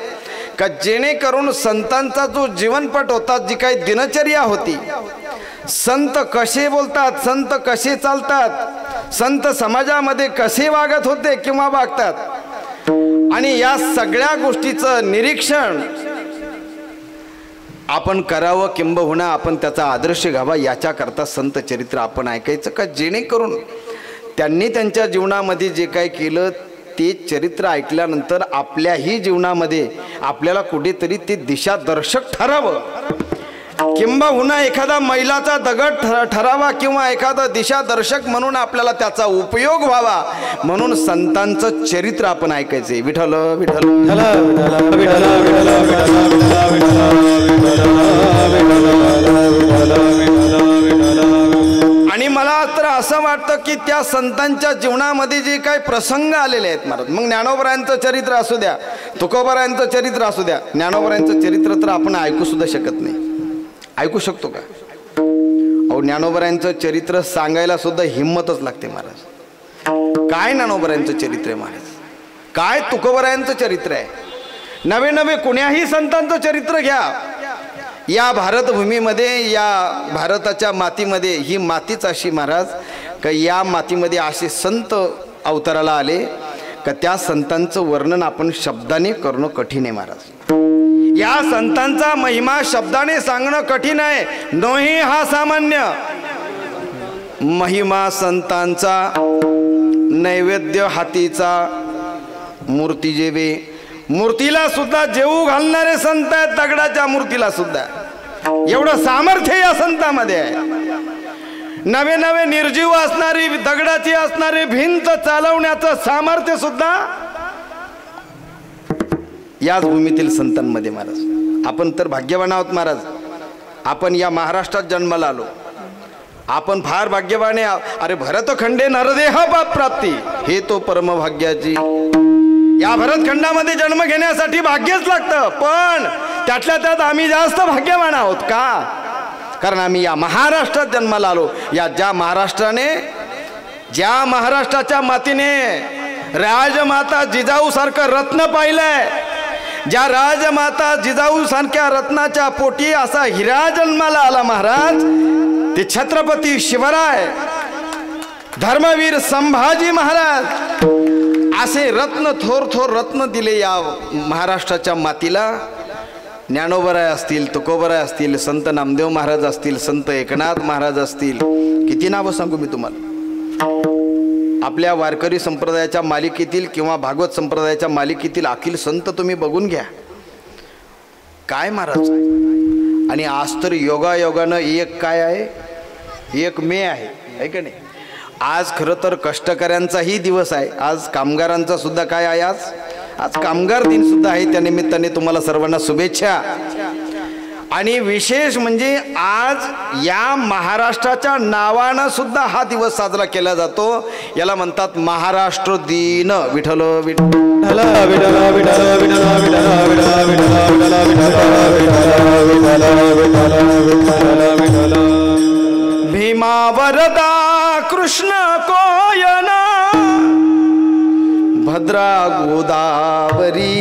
का जेणेकरून संतांचा जो जीवनपट होता, जी काही दिनचर्या होती, संत कसे बोलतात, संत कसे चालतात, संत समाजामध्ये कसे वागत होते किंवा वागतात, आणि या सगळ्या गोष्टीचं निरीक्षण आपण करावं, किंबहुना आपण त्याचा आदर्श घ्यावा. याच्याकरता संत चरित्र आपण ऐकायचं का जेणेकरून त्यांनी त्यांच्या जीवनामध्ये जे काय केलं ते चरित्र ऐकल्यानंतर आपल्याही जीवनामध्ये आपल्याला कुठेतरी ते दिशादर्शक ठरावं, किंबहुना एखादा मैलाचा दगड ठरावा किंवा एखादा दिशादर्शक म्हणून आपल्याला त्याचा उपयोग व्हावा. म्हणून संतांचं चरित्र आपण ऐकायचे. विठ्ठल विठ्ठल आणि मला तर असं वाटतं की त्या संतांच्या जीवनामध्ये जे काही प्रसंग आलेले आहेत महाराज, मग ज्ञानोबरायांचं चरित्र असू द्या, तुकोबारायांचं चरित्र असू द्या, ज्ञानोबरायांचं चरित्र तर आपण ऐकू सुद्धा शकत नाही. ऐकू शकतो का? अहो, ज्ञानोबरायांचं चरित्र सांगायला सुद्धा हिंमतच लागते महाराज. काय ज्ञानोबरायांचं चरित्र आहे महाराज, काय तुकोबरायांचं चरित्र आहे. नवे नवे कुण्याही संतांचं चरित्र घ्या. या भारतभूमीमध्ये, या भारताच्या मातीमध्ये, ही मातीच अशी महाराज का या मातीमध्ये असे संत अवताराला आले का त्या संतांचं वर्णन आपण शब्दाने करणं कठीण आहे महाराज. या संतांचा महिमा शब्दाने सांगणं कठीण आहे. नोही हा सामान्य महिमा संतांचा, नैवेद्य हातीचा, मूर्ती जेवे, मूर्तीला सुद्धा जेवू घालणारे संत आहेत, दगडाच्या मूर्तीला सुद्धा. एवढं सामर्थ्य या संतांमध्ये आहे. नवे नवे निर्जीव असणारी, दगडाची असणारी भिंत चालवण्याचं सामर्थ्य सुद्धा याच भूमीतील संतांमध्ये महाराज. आपण तर भाग्यवान आहोत महाराज. आपण या महाराष्ट्रात जन्माला आलो, आपण फार भाग्यवान आहे. अरे भरतखंडे नरदेह प्राप्ती, हे तो परमभाग्याची. या भरतखंडामध्ये जन्म घेण्यासाठी भाग्यच लागतं, पण त्यातल्या त्यात आम्ही जास्त भाग्यवान आहोत. का? कारण आम्ही या महाराष्ट्रात जन्माला आलो. या ज्या महाराष्ट्राने, ज्या महाराष्ट्राच्या मातीने राजमाता जिजाऊ सारखं रत्न पाहिलंय, ज्या राजमाता जिजाऊ सारख्या रत्नाच्या पोटी असा हिरा जन्माला आला महाराज, ते छत्रपती शिवराय, धर्मवीर संभाजी महाराज, असे रत्न, थोर थोर रत्न दिले या महाराष्ट्राच्या मातीला. ज्ञानोबराय असतील, तुकोबराय असतील, संत नामदेव महाराज असतील, संत एकनाथ महाराज असतील, किती नावं सांगू मी तुम्हाला. आपल्या वारकरी संप्रदायाच्या मालिकेतील किंवा भागवत संप्रदायाच्या मालिकेतील अखिल संत तुम्ही बघून घ्या. काय महाराज. आणि आज तर योगायोगानं एक काय आहे, 1 मे आहे का नाही. आज खरं तर कष्टकऱ्यांचाही दिवस आहे. आज कामगारांचा सुद्धा काय आहे, आज कामगार दिन सुद्धा आहे, त्या निमित्ताने तुम्हाला सर्वांना शुभेच्छा. आणि विशेष म्हणजे आज या महाराष्ट्राच्या नावानं सुद्धा हा दिवस साजरा केला जातो. याला म्हणतात महाराष्ट्र दिन. विठ्ठल विठ्ठल विठ्ठल विठ्ठल विठ्ठल. भीमा वरदा कृष्ण कोयना भद्रा गोदावरी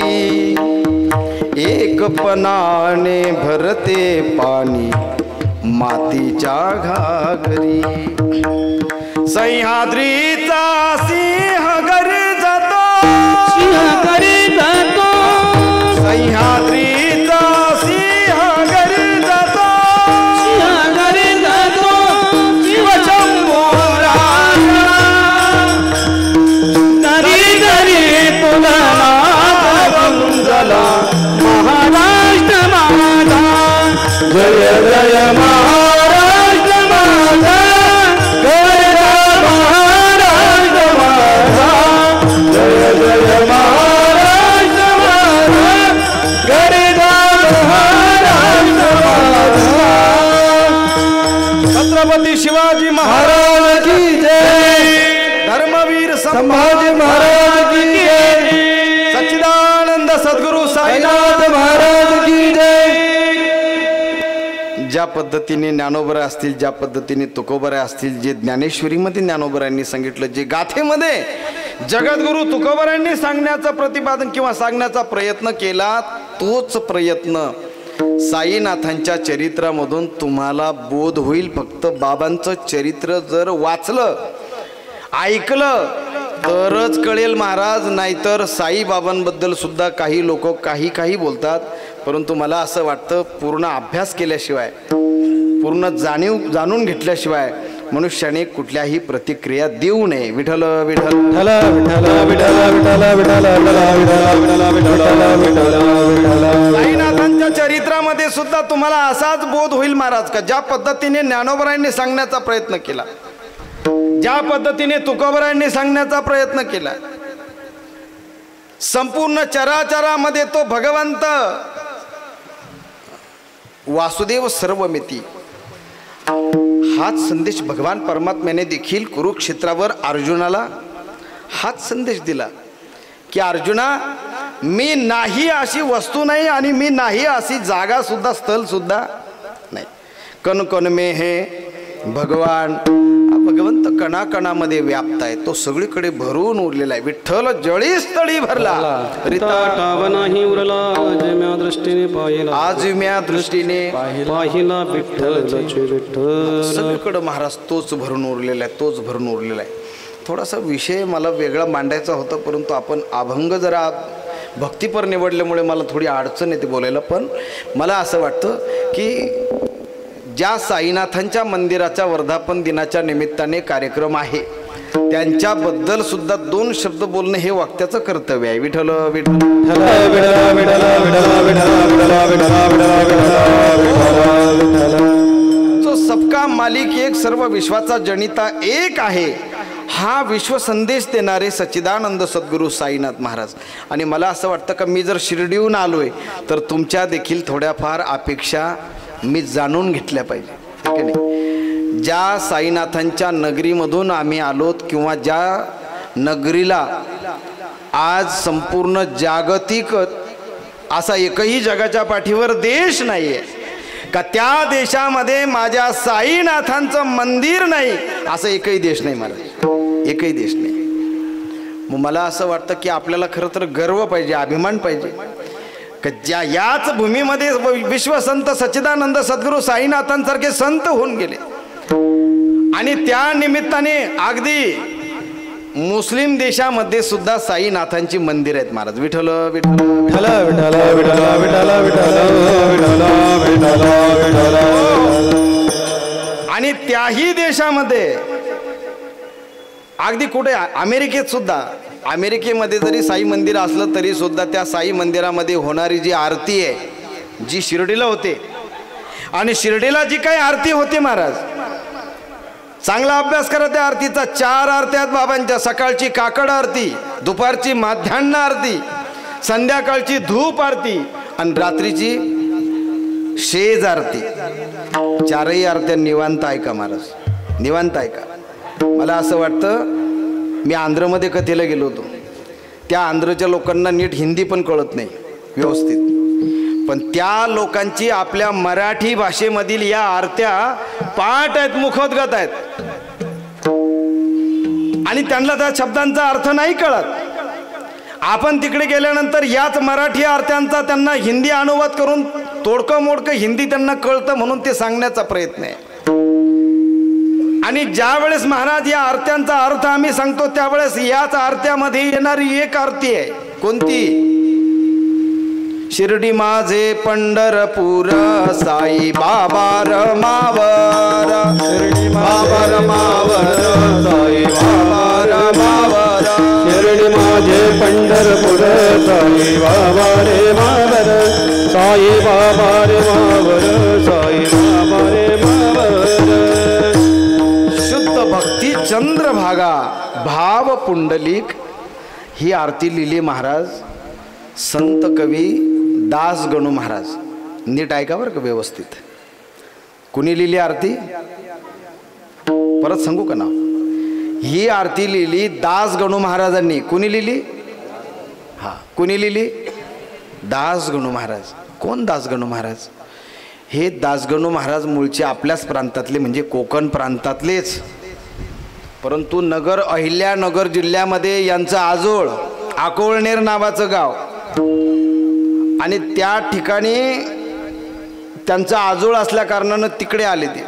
एकपणाने भरते पाणी मातीच्या घागरी. सह्याद्रीचा सिंह गर्जतो, सह्याद्रीचा सिंह गर्जतो, शिवशंभो राजा नरी नरी तुलना वंदला महाराष्ट्र माझा. जय जय महाराष्ट्र माझा, जय महाराष्ट्र माझा, जय जय महाराष्ट्र माझा, गरजा महाराष्ट्र माझा. छत्रपती शिवाजी महाराज की जय. धर्मवीर संभाजी महाराज की जय. सच्चिदानंद सद्गुरु साईनाथ महाराज की जय. ज्या पद्धतीने ज्ञानोबा असतील, ज्या पद्धतीने तुकोबरा असतील, जे ज्ञानेश्वरीमध्ये ज्ञानोबरांनी सांगितलं, जे गाथेमध्ये जगद्गुरु तुकोबरांनी सांगण्याचं प्रतिपादन किंवा सांगण्याचा प्रयत्न केला, तोच प्रयत्न साईनाथांच्या चरित्रामधून तुम्हाला बोध होईल. फक्त बाबांचं चरित्र जर वाचलं, ऐकलं तरच कळेल महाराज. नाहीतर साईबाबांबद्दल सुद्धा काही लोक काही बोलतात, परंतु मला असं वाटतं पूर्ण अभ्यास केल्याशिवाय, पूर्ण जाणून घेतल्याशिवाय मनुष्याने कुठल्याही प्रतिक्रिया देऊ नये. विठ्ठल विठ्ठल साईनाथांच्या चरित्रामध्ये सुद्धा तुम्हाला असाच बोध होईल महाराज का ज्या पद्धतीने ज्ञानोबरांनी सांगण्याचा प्रयत्न केला, ज्या पद्धतीने तुकोबरांनी सांगण्याचा प्रयत्न केला. संपूर्ण चराचरामध्ये तो भगवंत वासुदेव सर्वमिती हाच संदेश भगवान परमात्म्याने देखील कुरुक्षेत्रावर अर्जुनाला हाच संदेश दिला की अर्जुना, मी नाही अशी वस्तू नाही आणि मी नाही अशी जागा सुद्धा, स्थल सुद्धा नाही. कण कण में हे भगवान, भगवंत कणाकणामध्ये व्याप्त आहे, तो सगळीकडे भरून उरलेला आहे. विठ्ठल जळीस्थळी भरला नाही उरला, आज म्या दृष्टीने पाहिला, आज म्या दृष्टीने पाहिला विठ्ठल विठ्ठल. सगळीकडे महाराज तोच भरून उरलेला आहे, तोच भरून उरलेला आहे. थोडासा विषय मला वेगळा मांडायचा होता, परंतु आपण अभंग जरा भक्तीपर निवडल्यामुळे मला थोडी अडचण येते बोलायला. पण मला असं वाटतं की ज्या साईनाथांच्या मंदिराच्या वर्धापन दिनाच्या निमित्ताने कार्यक्रम आहे, त्यांच्याबद्दल सुद्धा दोन शब्द बोलणं हे वाक्याचं कर्तव्य आहे. विठ्ठल विठ्ठल जो सबका मालिक एक, सर्व विश्वाचा जनिता एक आहे, हा विश्व संदेश देणारे सच्चिदानंद सद्गुरू साईनाथ महाराज. आणि मला असं वाटतं का मी जर शिर्डीहून आलोय तर तुमच्या देखील थोड्याफार अपेक्षा मी जाणून घेतल्या पाहिजे, ठीक आहे नाही. ज्या साईनाथांच्या नगरीमधून आम्ही आलोत किंवा ज्या नगरीला आज संपूर्ण जागतिक असा एकही जगाच्या पाठीवर देश नाही आहे का त्या देशामध्ये माझ्या साईनाथांचं मंदिर नाही, असं एकही देश नाही महाराज, एकही देश नाही. मग मला असं वाटतं की आपल्याला खरं तर गर्व पाहिजे, अभिमान पाहिजे का ज्या याच भूमीमध्ये विश्वसंत सच्चिदानंद सद्गुरू साईनाथांसारखे संत होऊन गेले. आणि त्या निमित्ताने अगदी मुस्लिम देशामध्ये सुद्धा साईनाथांची मंदिर आहेत महाराज. विठ्ठल विठ्ठल विठ्ठल विठ्ठल विठ्ठल. आणि त्याही देशामध्ये अगदी कुठे अमेरिकेत सुद्धा, अमेरिकेमध्ये जरी साई मंदिर असलं तरी सुद्धा त्या साई मंदिरामध्ये होणारी जी आरती आहे, जी शिर्डीला होते, आणि शिर्डीला जी काही आरती होते महाराज, चांगला अभ्यास करा त्या आरतीचा. 4 आरत्या आहेत बाबांच्या. सकाळची काकड आरती, दुपारची माध्यान्ह आरती संध्याकाळची धूप आरती आणि रात्रीची शेज आरती. चारही आरत्या निवांत ऐका महाराज, निवांत ऐका. मला असं वाटतं, मी आंध्रमध्ये कथेला गेलो होतो. त्या आंध्रच्या लोकांना नीट हिंदी पण कळत नाही व्यवस्थित, पण त्या लोकांची आपल्या मराठी भाषेमधील या आरत्या पाठ आहेत, मुखोद्गत आहेत, आणि त्यांना त्या शब्दांचा अर्थ नाही कळत. आपण तिकडे गेल्यानंतर याच मराठी आरत्यांचा त्यांना हिंदी अनुवाद करून तोडकं मोडकं हिंदी त्यांना कळतं म्हणून ते सांगण्याचा प्रयत्न आहे. आणि ज्या वेळेस महाराज या आरत्यांचा अर्थ आम्ही सांगतो त्यावेळेस याच आरत्यामध्ये येणारी एक आरती आहे. कोणती? शिर्डी माझे पंढरपूर साई बाबा रमावर, शिर्डी बाबा रमावर, साई बाबा रमावर, शिर्डी माझे पंढरपूर साई बाबा रे मावर, साई बाबा रे मावर, साई बाबा रे मावर. शुद्ध भक्ती चंद्रभागा भाव पुंडलिक ही आरती लिहिली महाराज संत कवी दास गणू महाराज. नीट ऐका बरं का व्यवस्थित. कुणी लिहिली आरती? परत सांगू का नाव? ही आरती लिहिली दास गणू महाराजांनी. कुणी लिहिली? हा, कुणी लिहिली? दास गणू महाराज. कोण दास गणू महाराज? हे दास गणू महाराज मूळचे आपल्याच प्रांतातले, म्हणजे कोकण प्रांतातलेच, परंतु नगर अहिल्यानगर जिल्ह्यामध्ये यांचं आजोळ आकोळनेर नावाचं गाव, आणि त्या ठिकाणी त्यांचा आजोळ असल्या कारणानं तिकडे आले ते.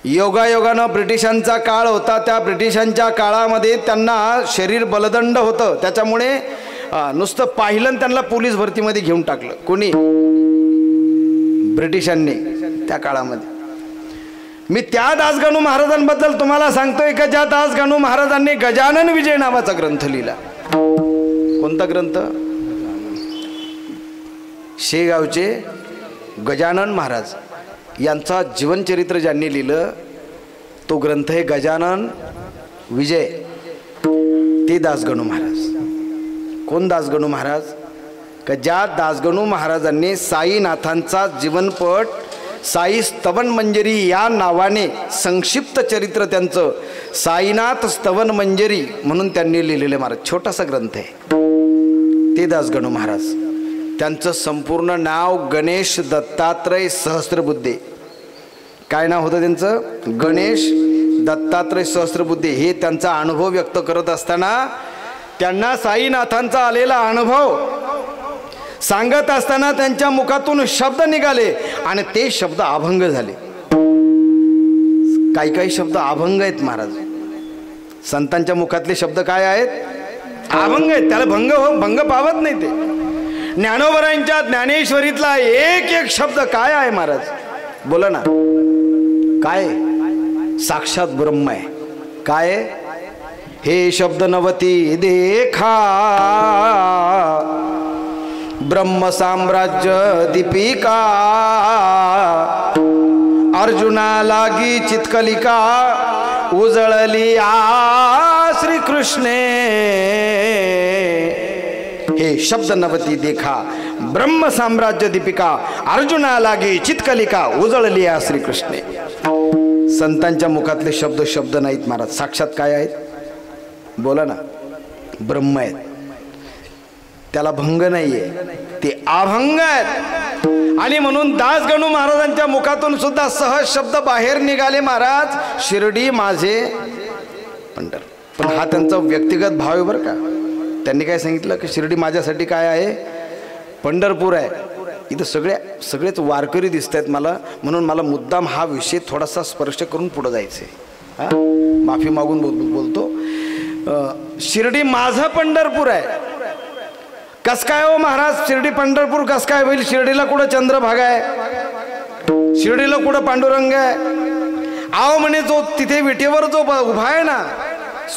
योगायोगानं ब्रिटिशांचा काळ होता, त्या ब्रिटिशांच्या काळामध्ये त्यांना शरीर बलदंड होतं, त्याच्यामुळे नुसतं पाहिलं त्यांना पोलीस भरतीमध्ये घेऊन टाकलं. कोणी? ब्रिटिशांनी त्या काळामध्ये. मी त्या दासगणू महाराजांबद्दल तुम्हाला सांगतोय का ज्या दासगणू महाराजांनी गजानन विजय नावाचा ग्रंथ लिहिला. कोणता ग्रंथ? शेगावचे गजानन महाराज यांचा जीवनचरित्र ज्यांनी लिहिलं तो ग्रंथ आहे गजानन विजय. ते दासगणू महाराज. कोण दासगणू महाराज? का ज्या दासगणू महाराजांनी साईनाथांचा जीवनपट साई स्तवन मंजरी या नावाने संक्षिप्त चरित्र त्यांचं साईनाथ स्तवन मंजरी म्हणून त्यांनी लिहिलेले महाराज. छोटासा ग्रंथ आहे ते दासगणू महाराज. त्यांचं संपूर्ण नाव गणेश दत्तात्रय सहस्त्रबुद्धे. काय नाव होतं त्यांचं? गणेश दत्तात्रय सहस्त्रबुद्धे. हे त्यांचा अनुभव व्यक्त करत असताना त्यांना साईनाथांचा आलेला अनुभव सांगत असताना त्यांच्या मुखातून शब्द निघाले आणि ते शब्द अभंग झाले. काही काही शब्द अभंग आहेत महाराज. संतांच्या मुखातले शब्द काय आहेत? अभंग आहेत. त्याला भंग पावत नाही ते. ज्ञानोबरांच्या ज्ञानेश्वरीतला एक एक शब्द काय आहे महाराज? बोला ना. काय? साक्षात ब्रह्म आहे. काय? हे शब्द नवती देखा ब्रह्म साम्राज्य दीपिका अर्जुना लागी चितकलिका उजळली आ श्रीकृष्णे. हे शब्द नवती देखा ब्रह्म साम्राज्य दीपिका अर्जुना लागी चितकलिका उजळली आ श्रीकृष्णे. संतांच्या मुखातले शब्द शब्द नाहीत महाराज. साक्षात काय आहेत? बोला ना. ब्रह्म आहेत. त्याला भंग नाहीये, ते अभंग आहेत. आणि म्हणून दासगणू महाराजांच्या मुखातून सुद्धा सहज शब्द बाहेर निघाले महाराज. शिर्डी माझे पंढर. पण हा त्यांचा व्यक्तिगत भाव आहे बरं का. त्यांनी काय सांगितलं की शिर्डी माझ्यासाठी काय आहे? पंढरपूर आहे. इथं सगळेच वारकरी दिसत आहेत मला, म्हणून मला मुद्दाम हा विषय थोडासा स्पर्श करून पुढं जायचं आहे. हां, माफी मागून बोलतो. शिर्डी माझं पंढरपूर आहे. कस काय हो महाराज? शिर्डी पंढरपूर कस काय होईल? शिर्डीला कुठं चंद्रभागा आहे? शिर्डीला कुठं पांडुरंग आहे? आव म्हणे जो तिथे विटेवर जो उभा आहे ना,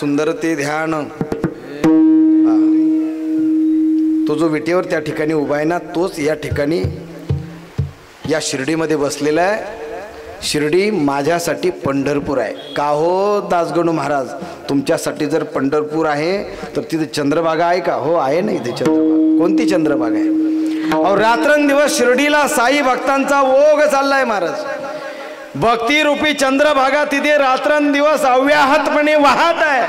सुंदर ते ध्यान, तो जो विटेवर त्या ठिकाणी उभा आहे ना, तोच या ठिकाणी या शिर्डीमध्ये बसलेला आहे. शिर्डी माझ्यासाठी पंढरपूर आहे. का हो दासगणू महाराज? तुमच्यासाठी जर पंढरपूर आहे तर तिथे चंद्रभागा आहे का? हो आहे ना, इथे चंद्रभागा. कोणती चंद्रभागा आहे? अहो रात्रंदिवस शिर्डीला साई भक्तांचा ओघ चाललाय महाराज. भक्ती रूपी चंद्रभागा तिथे रात्रंदिवस अव्याहतपणे वाहत आहे.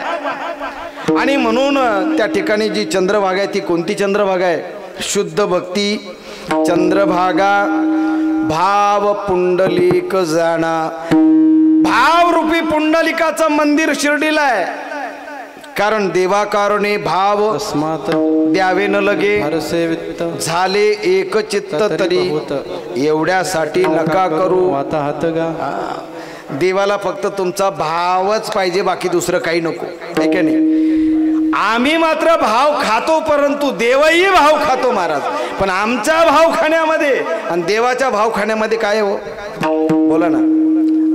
आणि म्हणून त्या ठिकाणी जी चंद्रभागा आहे ती कोणती चंद्रभागा आहे? शुद्ध भक्ती चंद्रभागा. भाव पुंडलिक जाणा. भाव रूपी पुंडलिकाचं मंदिर शिर्डीला आहे. कारण देवाकारणे भाव अस्मात द्यावे न लगे हरसेवित झाले एक चित्त तरी एवढ्यासाठी नका करू वाता हात गा. देवाला फक्त तुमचा भावच पाहिजे, बाकी दुसरं काही नको, आहे का नाही? आम्ही मात्र भाव खातो, परंतु देवही भाव खातो महाराज. पण आमच्या भाव खाण्यामध्ये आणि देवाच्या भाव खाण्यामध्ये काय हो? बोला ना.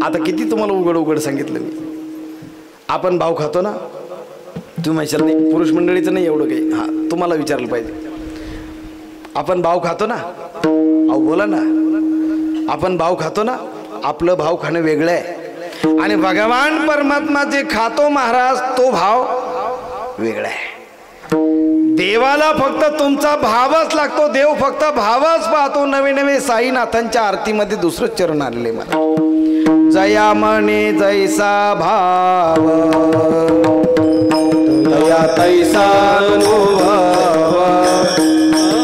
आता किती तुम्हाला उघड उघड सांगितलं मी. आपण भाव खातो ना. तुम्ही म्हणशाल नाही पुरुष मंडळीचं नाही एवढं काही. हा तुम्हाला विचारलं पाहिजे. आपण भाव खातो ना. अहो बोला ना. आपण भाव खातो ना. आपलं भाव खाणं वेगळं आहे आणि भगवान परमात्मा जे खातो महाराज तो भाव वेगळा आहे. देवाला फक्त तुमचा भावच लागतो. देव फक्त भावच पाहतो. नवे नवे साईनाथांच्या आरतीमध्ये दुसरं चरण आलेले मला. जया म्हणे जैसा भाव दया तैसा अनुभव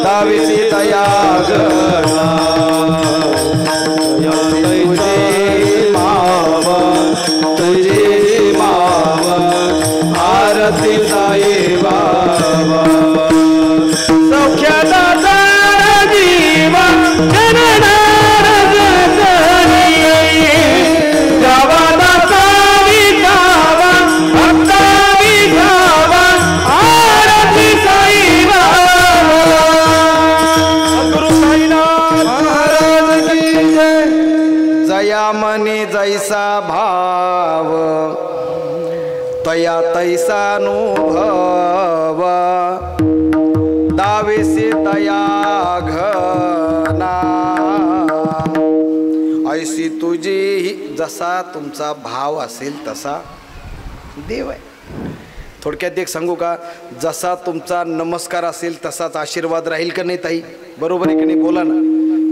दाविसी दया गणा तुझे माव तुझे माव आरती साई बाबा. सौख्यादाता जीवा मने जैसा भाव तया तैसा अनुभव दावे से दया घना. ऐसी तुझी जसा तुमचा भाव असेल तसा देव आहे. थोडक्यात एक सांगू का? जसा तुमचा नमस्कार असेल तसाच आशीर्वाद राहील का नाही ताई? बरोबर आहे का नाही? बोला ना.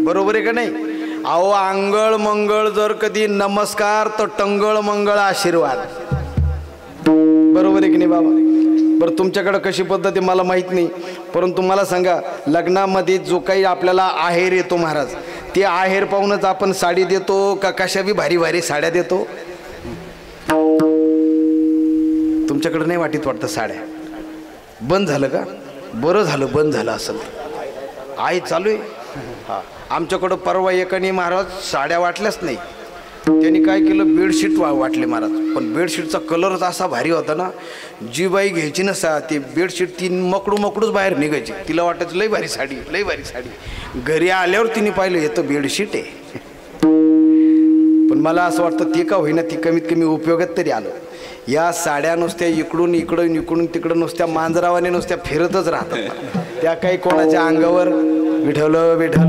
बरोबर आहे का नाही? अहो आंगळ मंगळ जर कधी नमस्कार तर टंगळ मंगळ आशीर्वाद. बरोबर आहे की नाही बाबा? बरं तुमच्याकडे कशी पद्धत आहे मला माहीत नाही, परंतु मला सांगा लग्नामध्ये जो काही आपल्याला आहेर येतो महाराज, ते आहेर पाहूनच आपण साडी देतो का कशा बी भारी भारी साड्या देतो? तुमच्याकडे नाही वाटतं साड्या? बंद झालं का? बरं झालं बंद झालं असेल. आहे चालू आहे. हां आमच्याकडं परवा एकाने महाराज साड्या वाटल्याच नाही. त्यांनी काय केलं बेडशीट वाटले महाराज. पण बेडशीटचा कलरच असा भारी होता ना, जी बाई घ्यायची ना ती बेडशीट ती मकडूच बाहेर निघायची. तिला वाटायचं लई भारी साडी लई भारी साडी. घरी आल्यावर तिने पाहिलं हे तर बेडशीट आहे. पण मला असं वाटतं ते का होईना ती कमीत कमी उपयोगात तरी आलं. या साड्या नुसत्या इकडून इकडून इकडून तिकडं नुसत्या मांजरावाने नुसत्या फिरतच राहतात. त्या काही कोणाच्या अंगावर विठल विठल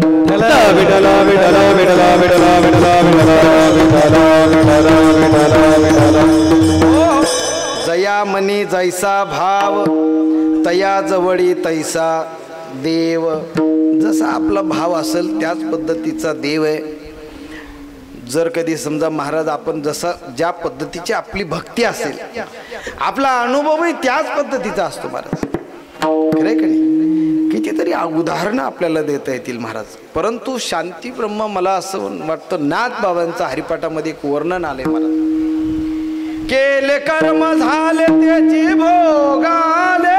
जया मनी जैसा भाव तया जवळी तैसा देव. जसा आपला भाव असेल त्याच पद्धतीचा देव आहे. जर कधी समजा महाराज आपण जसं ज्या पद्धतीची आपली भक्ती असेल आपला अनुभवही त्याच पद्धतीचा असतो महाराज. खरंय का नाही? कितीतरी उदाहरणं आपल्याला देता येतील महाराज. परंतु शांती ब्रह्म मला असं वाटतं नाथ बाबांचा हरिपाठामध्ये एक वर्णन आले महाराज. केले कर्म झाले त्याची भोगाले,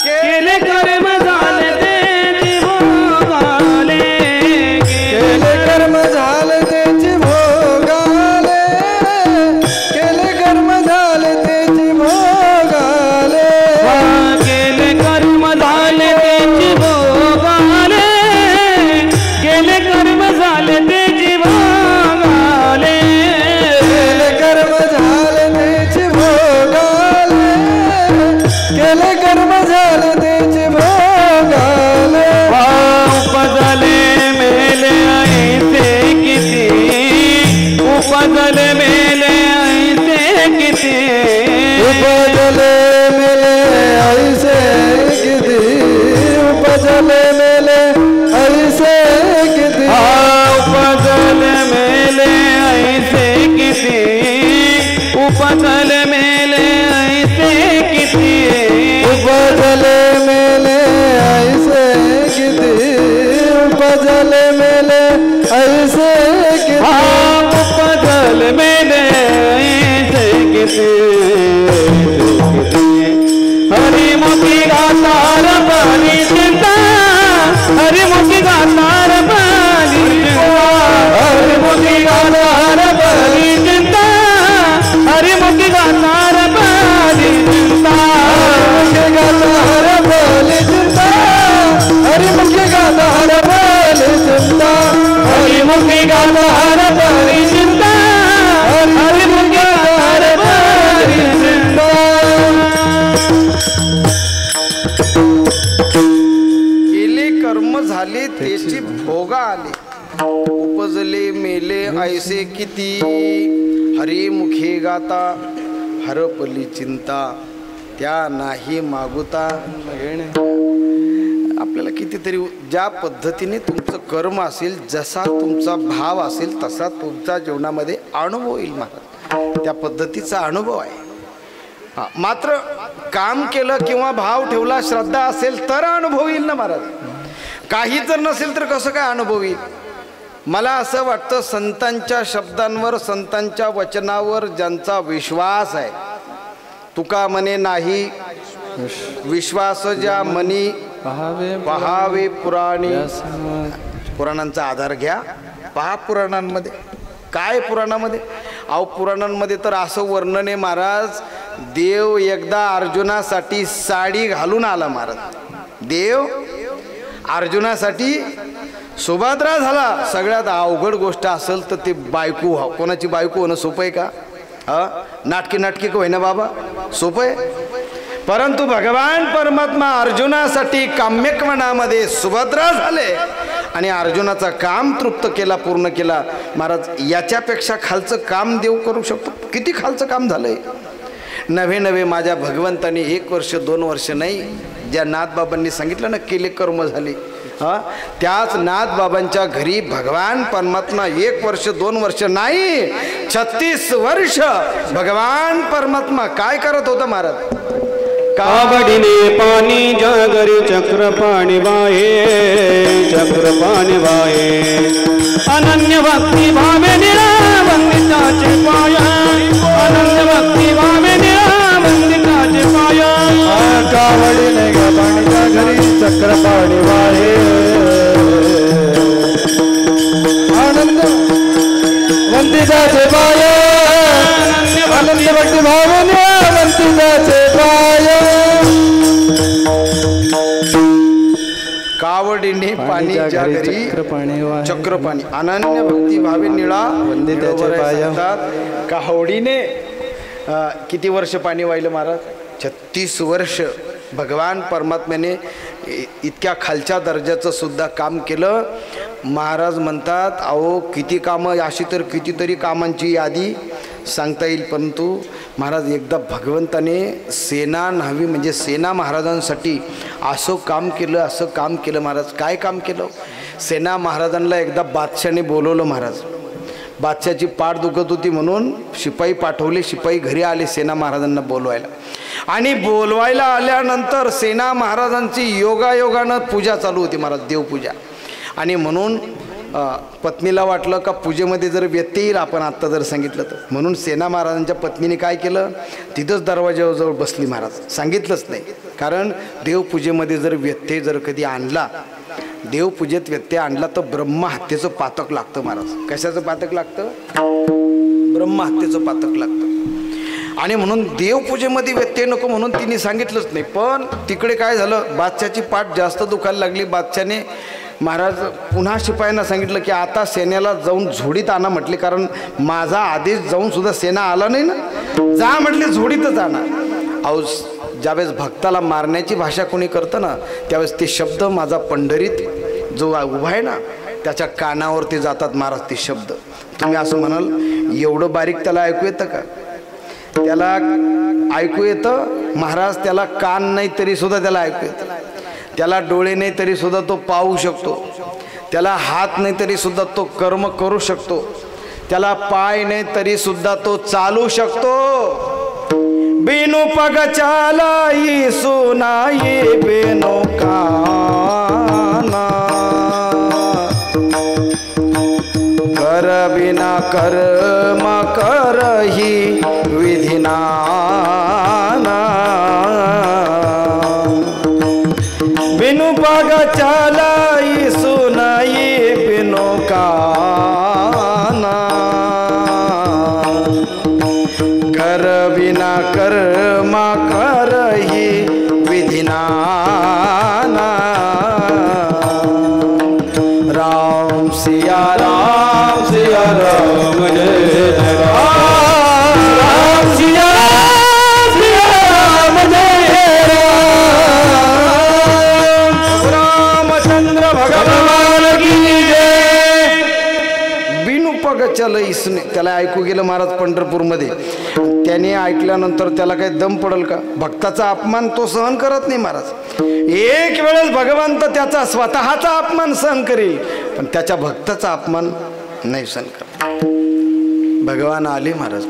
केले कर्म झाले त्याची भोगाले, केले कर्म झाले त्याची भोगाले, केले कर्म झाले त्याची भोगाले, केले कर्म झाले त्याची भोगाले, केले कर्म झाले त्याची भोगाले, केले कर्म झाले त्याची भोगाले, केले कर्म झाले त्याची भोगाले. उपजले मेले ऐसे किती उपजल मेले ऐसे किती उपजल मेले ऐसे किती उपजले मेले ऐसे किती उपजले मेले ऐसे किती उपजल मेले ऐसे किती हरिमुखी गातार पाणी चिंता हरिमुखी गातार पाणी चिंता हरिमुखी गातार पाणी चिंता हरिमुखी गातार पाणी चिंता गातार पाणी चिंता हरिमुखी गातार पाणी चिंता हरिमुखी गातार पाणी चिंता हरिमुखी गातार पाणी चिंता केले कर्म झाले त्याची भोगा आले उपजले मेले ऐसे किती हरी मुखे गाता हरपली चिंता त्या नाही मागुता आपल्याला कितीतरी ज्या पद्धतीने तुमचं कर्म असेल जसा तुमचा भाव असेल तसा तुमच्या जीवनामध्ये अनुभव येईल महाराज त्या पद्धतीचा अनुभव आहे मात्र काम केलं किंवा भाव ठेवला श्रद्धा असेल तर अनुभव येईल ना महाराज काही जर नसेल तर कसं काय अनुभव येईल मला असं वाटतं संतांच्या शब्दांवर संतांच्या वचनावर ज्यांचा विश्वास आहे तुका म्हणे नाही विश्वास ज्या मनी पहावे पुराणी पुराणांचा आधार घ्या पहा पुराणांमध्ये काय पुराणामध्ये अहो पुराणांमध्ये तर असं वर्णन आहे महाराज देव एकदा अर्जुनासाठी साडी घालून आला महाराज देव अर्जुनासाठी सुभद्रा झाला सगळ्यात अवघड गोष्ट असेल तर ते बायको कोणाची बायको होणं सोपं आहे का नाटकी होईना बाबा सोपं आहे परंतु भगवान परमात्मा अर्जुनासाठी काम्यकवनामध्ये सुभद्रा झाले आणि अर्जुनाचा काम तृप्त केला पूर्ण केला महाराज याच्यापेक्षा खालचं काम देव करू शकतो किती खालचं काम झालंय नवे माझ्या भगवंताने 1 वर्ष 2 वर्ष नाही ज्या नाथबाबांनी सांगितलं ना केले कर्म झाले त्याच नाथबाबांच्या घरी भगवान परमात्मा 1 वर्ष 2 वर्ष नाही 36 वर्ष भगवान परमात्मा काय करत होता महाराज कावडीने पाणी जागरी चक्र पाणी वाहे अनन्य भक्ती भावे निळा वंदिताचे पाय अनन्य भक्ती भावे निळा वंदिताचे पाय कावडीने पाणी जागरी चक्र पाणी वाहे आनंद वंदिताचे पाय अनंत भक्ती भावने वंदिताचे पाय कावडीने पाणी जागरी चक्र पाणी अनन्य भक्ती भावे निळा वंदिताचे पाय कावडीने किती वर्ष पाणी वाहिलं महाराज 36 वर्ष भगवान परमात्म्याने इतक्या खालच्या दर्जाचं सुद्धा काम केलं महाराज म्हणतात अहो किती कामं अशी तर कितीतरी कामांची यादी सांगता येईल परंतु महाराज एकदा भगवंताने सेना न्हावी म्हणजे सेना महाराजांसाठी असं काम केलं महाराज काय काम केलं सेना महाराजांना एकदा बादशाने बोलवलं महाराज बादशाची पाठ दुखत होती म्हणून शिपाई पाठवले शिपाई घरी आले सेना महाराजांना बोलवायला आणि बोलवायला आल्यानंतर सेना महाराजांची योगायोगानं पूजा चालू होती महाराज देवपूजा आणि म्हणून पत्नीला वाटलं का पूजेमध्ये जर व्यत्यय येईल आपण आत्ता जर सांगितलं तर म्हणून सेना महाराजांच्या पत्नीने काय केलं तिथंच दरवाजाजवळ बसली महाराज सांगितलंच नाही कारण देवपूजेमध्ये जर व्यत्यय जर कधी आणला देवपूजेत व्यत्यय आणला तर ब्रह्महत्येचं पातक लागतं महाराज कशाचं पातक लागतं ब्रह्महत्येचं पातक लागतं आणि म्हणून देवपूजेमध्ये व्यत्यय नको म्हणून तिने सांगितलंच नाही पण तिकडे काय झालं बादशाची पाठ जास्त दुखायला लागली बादशाने महाराज पुन्हा शिपायांना सांगितलं की आता सेनेला जाऊन झोडीत आणा म्हटले कारण माझा आदेश जाऊन सुद्धा सेना आला नाही ना जा म्हटले झोडीतच आणा अहो ज्यावेळेस भक्ताला मारण्याची भाषा कोणी करतं ना त्यावेळेस ते शब्द माझा पंढरीत जो उभा आहे ना त्याच्या कानावरती जातात महाराज ते शब्द तुम्ही असं म्हणाल एवढं बारीक त्याला ऐकू येतं का त्याला ऐकू येतं महाराज त्याला कान नाही तरी सुद्धा त्याला ऐकू येतं त्याला डोळे नाही तरी सुद्धा तो पाहू शकतो, त्याला हात नाही तरी सुद्धा तो कर्म करू शकतो, त्याला पाय नाही तरी सुद्धा तो चालू शकतो। बिनु पग चालाई सुनाई बिनु काना, कर बिना कर्म करही विधिना, बिनु पग चालाई सुनाई बिनु काना, कर बिना कर्म करही विधिना। राम सिया राम सिया राम जय जय राम सिया राम जय राम, रामचंद्र भगवान की जय। बिनु पग चल इसने, त्याला ऐकू गेलं महाराज पंढरपूरमध्ये। त्याने ऐकल्यानंतर त्याला काही दम पडल का? भक्ताचा अपमान तो सहन करत नाही महाराज। एक वेळेस भगवंत त्याचा स्वतःचा अपमान सहन करेल, पण त्याच्या भक्ताचा अपमान नाही सहन करत। भगवान आले महाराज,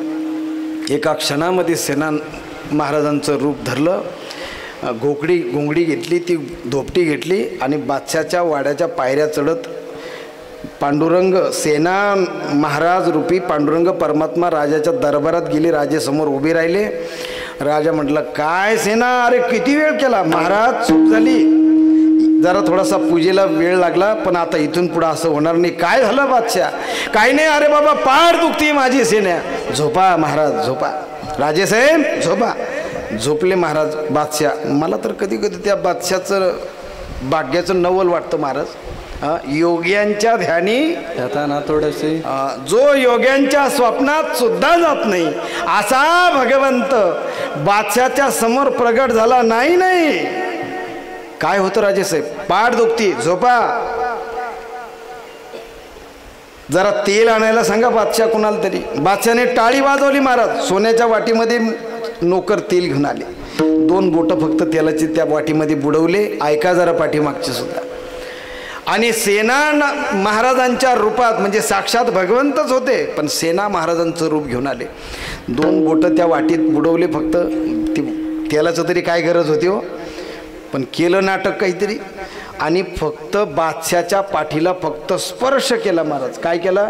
एका क्षणामध्ये सेना महाराजांचं रूप धरलं, घोंगडी घेतली, ती धोपटी घेतली आणि बादशाच्या वाड्याच्या पायऱ्या चढत पांडुरंग सेना महाराज रूपी पांडुरंग परमात्मा राजाच्या दरबारात गेले, राजेसमोर उभे राहिले। राजा म्हटलं, काय सेना, अरे किती वेळ केला महाराज, चूक झाली, जरा थोडासा पूजेला वेळ लागला, पण आता इथून पुढे असं होणार नाही। काय झालं बादशाह? काही नाही, अरे बाबा पाठ दुखती माझी सेना, झोपा महाराज झोपा, राजेसाहेब झोपा। झोपले महाराज बादशाह। मला तर कधी कधी त्या बादशाचं भाग्याचं नवल वाटतं महाराज। योग्यांच्या ध्यानी जाताना थोडेसे, जो योग्यांच्या स्वप्नात सुद्धा जात नाही असा भगवंत बादशाच्या समोर प्रगट झाला। नाही नाही, काय होतं राजेसाहेब, पाठ दुखती, झोपा, जरा तेल आणायला सांगा बादशाह कुणाला तरी। बादशाने टाळी वाजवली महाराज, सोन्याच्या वाटीमध्ये नोकर तेल घेऊन आले, 2 बोटं फक्त तेलाचे त्या वाटीमध्ये बुडवले। ऐका जरा पाठीमागचे सुद्धा। आणि सेना महाराजांच्या रूपात, म्हणजे साक्षात भगवंतच होते, पण सेना महाराजांचं रूप घेऊन आले। 2 बोटं त्या वाटीत बुडवले, फक्त ती तेलाचं तरी काय गरज होती हो, पण केलं नाटक काहीतरी। आणि फक्त बादशाच्या पाठीला फक्त स्पर्श केला महाराज। काय केला?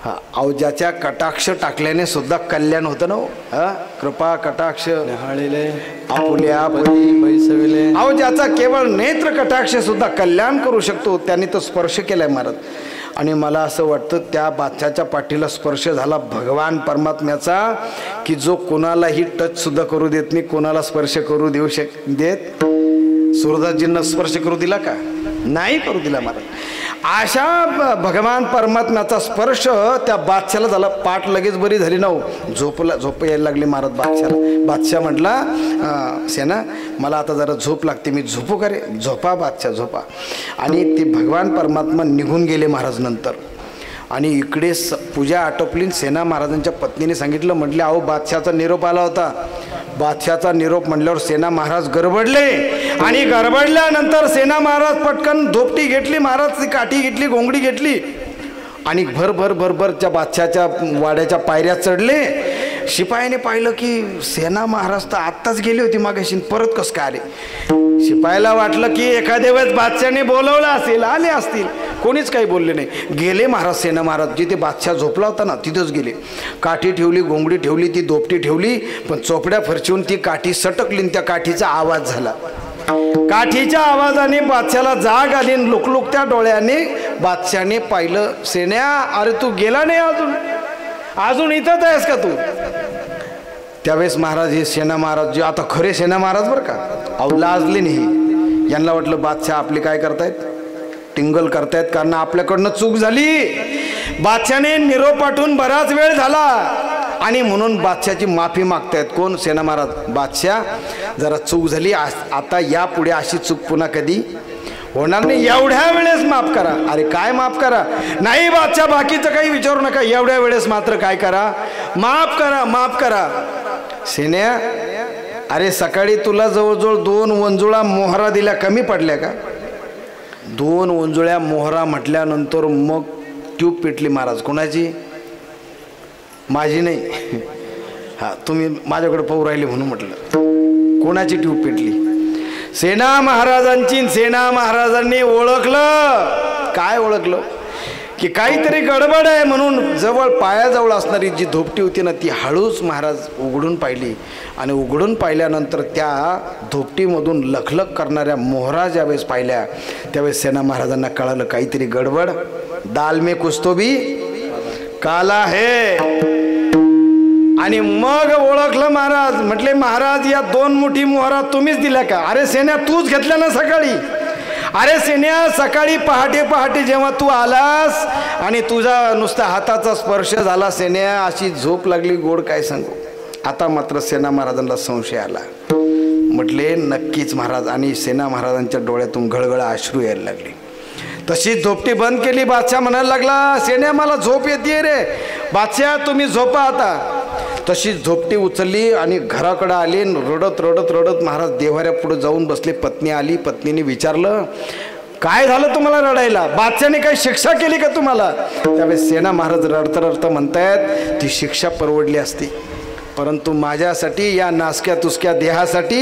हा, अवजाच्या कटाक्ष टाकल्याने सुद्धा कल्याण होतं ना। हा, कृपा कटाक्ष हाळिले आपुल्या पैसविले, अवजाचा केवळ नेत्र कटाक्ष सुद्धा कल्याण करू शकतो, त्यांनी तो स्पर्श केलाय महाराज। आणि मला असं वाटतं त्या बादशाच्या पाठीला स्पर्श झाला भगवान परमात्म्याचा, की जो कोणालाही टच सुद्धा करू देत नाही, कोणाला स्पर्श करू देऊ देत। सूरदासजींना स्पर्श करू दिला का? नाही करू दिला महाराज। अशा भगवान परमात्म्याचा स्पर्श त्या बादशाला झाला, पाठ लगेच बरी झाली ना, झोप यायला लागली महाराज बादशाला। बादशाह म्हटला, सेना मला आता जरा झोप लागते, मी झोपू का रे? झोपा बादशाह झोपा। आणि ते भगवान परमात्मा निघून गेले महाराज नंतर। आणि इकडे पूजा आटोपली, सेना महाराजांच्या पत्नीने सांगितलं, म्हटले अहो बादशाचा निरोप आला होता। बादशाचा निरोप म्हटल्यावर सेना महाराज गडबडले, आणि गडबडल्यानंतर सेना महाराज पटकन धोपटी घेतली महाराज, ती काठी घेतली, घोंगडी घेतली, आणि भर त्या बादशाच्या वाड्याच्या पायऱ्या चढले। शिपायाने पाहिलं की सेना महाराज तर आत्ताच गेली होती मागाशी, परत कसं काय आले? शिपायाला वाटलं की एखाद्या वेळेस बादशाने बोलवलं असेल, आले असतील, कोणीच काही बोलले नाही। गेले महाराज, सेना महाराज जिथे बादशाह झोपला होता ना तिथंच गेले। काठी ठेवली, घोंगडी ठेवली, ती दोपटी ठेवली, पण चोपड्या फरचून ती काठी सटकली, त्या काठीचा आवाज झाला। काठीच्या आवाजाने बादशाला जाग आली, लुकलुकत्या डोळ्याने बादशाने पाहिलं, सेन्या अरे तू गेला नाही अजून इथंच आहेस का तू? त्यावेळेस महाराज हे सेना महाराज जे आता खरे सेना महाराज बरं का, अहो लाजले नाही। यांना वाटलं बादशाह आपले काय करतायत, टिंगल करतायत, कारण आपल्याकडनं चूक झाली। बादशाने निरोप पाठवून बराच वेळ झाला, आणि म्हणून बादशाची माफी मागतायत। कोण? सेना महाराज। बादशाह जरा चूक झाली, आता यापुढे अशी चूक पुन्हा कधी होणार नाही, एवढ्या वेळेस माफ करा। अरे काय माफ करा? नाही बादशाह बाकीचं काही विचारू नका, एवढ्या वेळेस मात्र काय करा, माफ करा, माफ करा। सेन्या अरे सकाळी तुला जवळजवळ 2 वंजुळा मोहरा दिल्या, कमी पडल्या का? 2 वंजुळ्या मोहरा म्हटल्यानंतर मग ट्यूब पेटली महाराज. कोणाची? माझी नाही. हा, तुम्ही माझ्याकडे पाहू राहिले म्हणून म्हटलं. कोणाची ट्यूब पेटली? सेना महाराजांची. सेना महाराजांनी ओळखलं. काय ओळखलं? की काहीतरी गडबड आहे म्हणून जवळ पायाजवळ असणारी जी धोपटी होती ना ती हळूच महाराज उघडून पाहिली. आणि उघडून पाहिल्यानंतर त्या धोपटीमधून लखलख करणाऱ्या मोहरा ज्यावेळेस पाहिल्या त्यावेळेस सेना महाराजांना कळालं काहीतरी गडबड. दाल में कुछ तो भी काला है. आणि मग ओळखलं महाराज. म्हटले महाराज या 2 मुठी मोहरा तुम्हीच दिल्या का? अरे सेन्या तूच घेतल्या ना सकाळी. अरे सेन्या सकाळी पहाटे पहाटे जेव्हा तू आलास आणि तुझा नुसता हाताचा स्पर्श झाला सेन्या, अशी झोप लागली गोड काय सांगू. आता मात्र सेना महाराजांना संशय आला. म्हटले नक्कीच महाराज. आणि सेना महाराजांच्या डोळ्यातून घळघळ अश्रू यायला लागली. तशीच झोपटी बंद केली. बादशाह म्हणायला लागला सेन्या मला झोप येते रे. बादशाह तुम्ही झोपा आता. तशीच झोपटी उचलली आणि घराकडे आली. रडत रडत रडत महाराज देव्हाऱ्या पुढे जाऊन बसले. पत्नी आली. पत्नीने विचारलं काय झालं तुम्हाला रडायला? बादशाने काही शिक्षा केली का तुम्हाला? त्यावेळेस सेना महाराज रडता रडता म्हणतायत ती शिक्षा परवडली असती, परंतु माझ्यासाठी या नासक्या तुसक्या देहासाठी,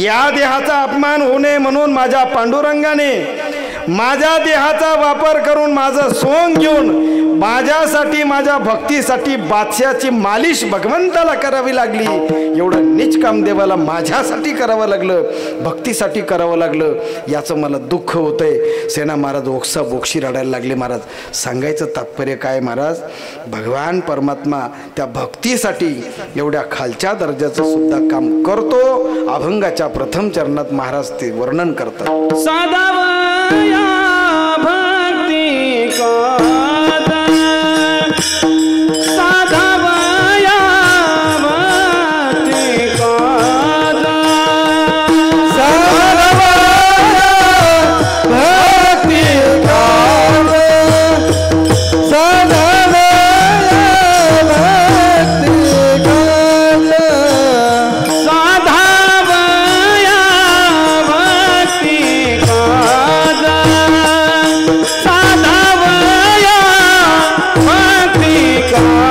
या देहाचा अपमान होणे म्हणून माझ्या पांडुरंगाने माझ्या देहाचा वापर करून माझं सोंग घेऊन माझ्यासाठी माझ्या भक्तीसाठी बादशाची मालिश भगवंताला करावी लागली. एवढं नीच काम देवाला माझ्यासाठी करावं लागलं, भक्तीसाठी करावं लागलं. याचं मला दुःख होतंय. सेना महाराज ओक्सा बोक्षी रडायला लागले. महाराज सांगायचं तात्पर्य काय महाराज? भगवान परमात्मा त्या भक्तीसाठी एवढ्या खालच्या दर्जाचं सुद्धा काम करतो. अभंगाच्या प्रथम चरणात महाराज ते वर्णन करतात. साधावया भक्ती कादा, साधावया भक्ती कादा, साधावया भक्ती कादा, साधावया भक्ती कादा, साधावया भक्ती कादा,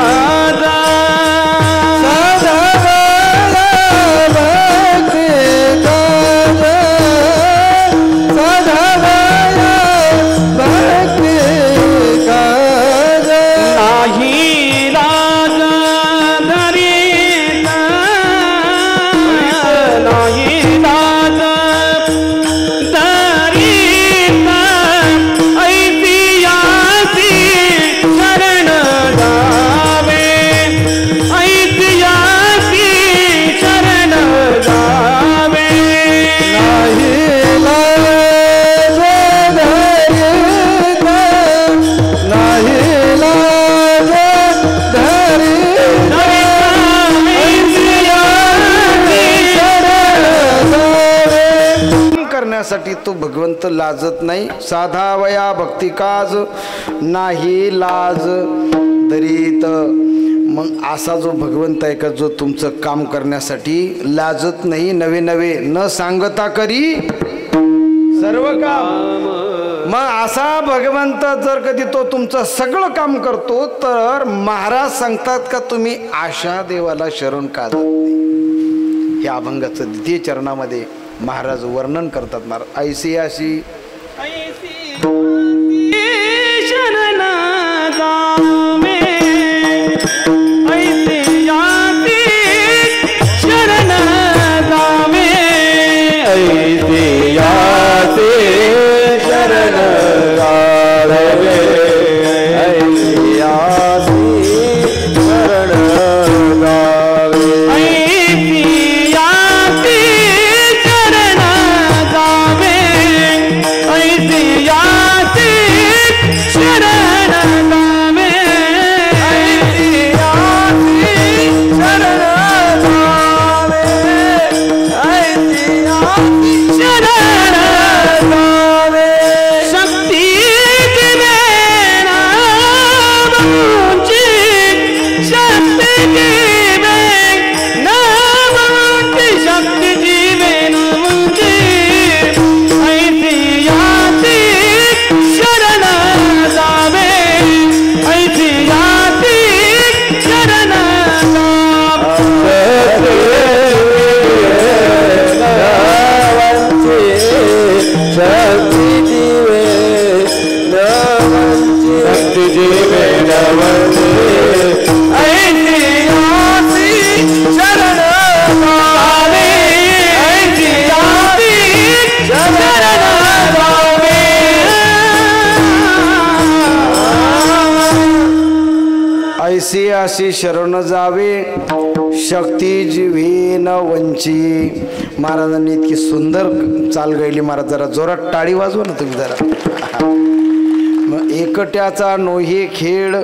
साधावया भक्ती कादा, नाही लाज धरीत, नाही लाज धरीत, ऐतिहासी शरण जावे, ऐतिहासी शरण जावे. करण्यासाठी तो भगवंत लाजत नाही. साधावया भक्ती काज नाही लाज दरीत. मग असा जो भगवंत आहे का जो तुमचं काम करण्यासाठी लाजत नाही, नवे नवे न सांगता करी सर्व काम. मग असा भगवंत जर कधी तो तुमचं सगळं काम करतो तर महाराज सांगतात का तुम्ही आशा देवाला शरण का जात नाही? या अभंगाचं द्वितीय चरणामध्ये महाराज वर्णन करतात. महाराज ऐसी अशी शरण जावे, ऐतिहासी शरण जावे, ऐतिहासी शरण जावे, ऐतिहासी शरण जावे, ऐतिहासी शरण जावे, ऐसी अशी शरण जावे शक्ती जीवी न वंची. महाराजांनी इतकी सुंदर चाल गायली. महाराज जरा जोरात टाळी वाजवा ना तुम्ही जरा. मग एकट्याचा नोही खेळ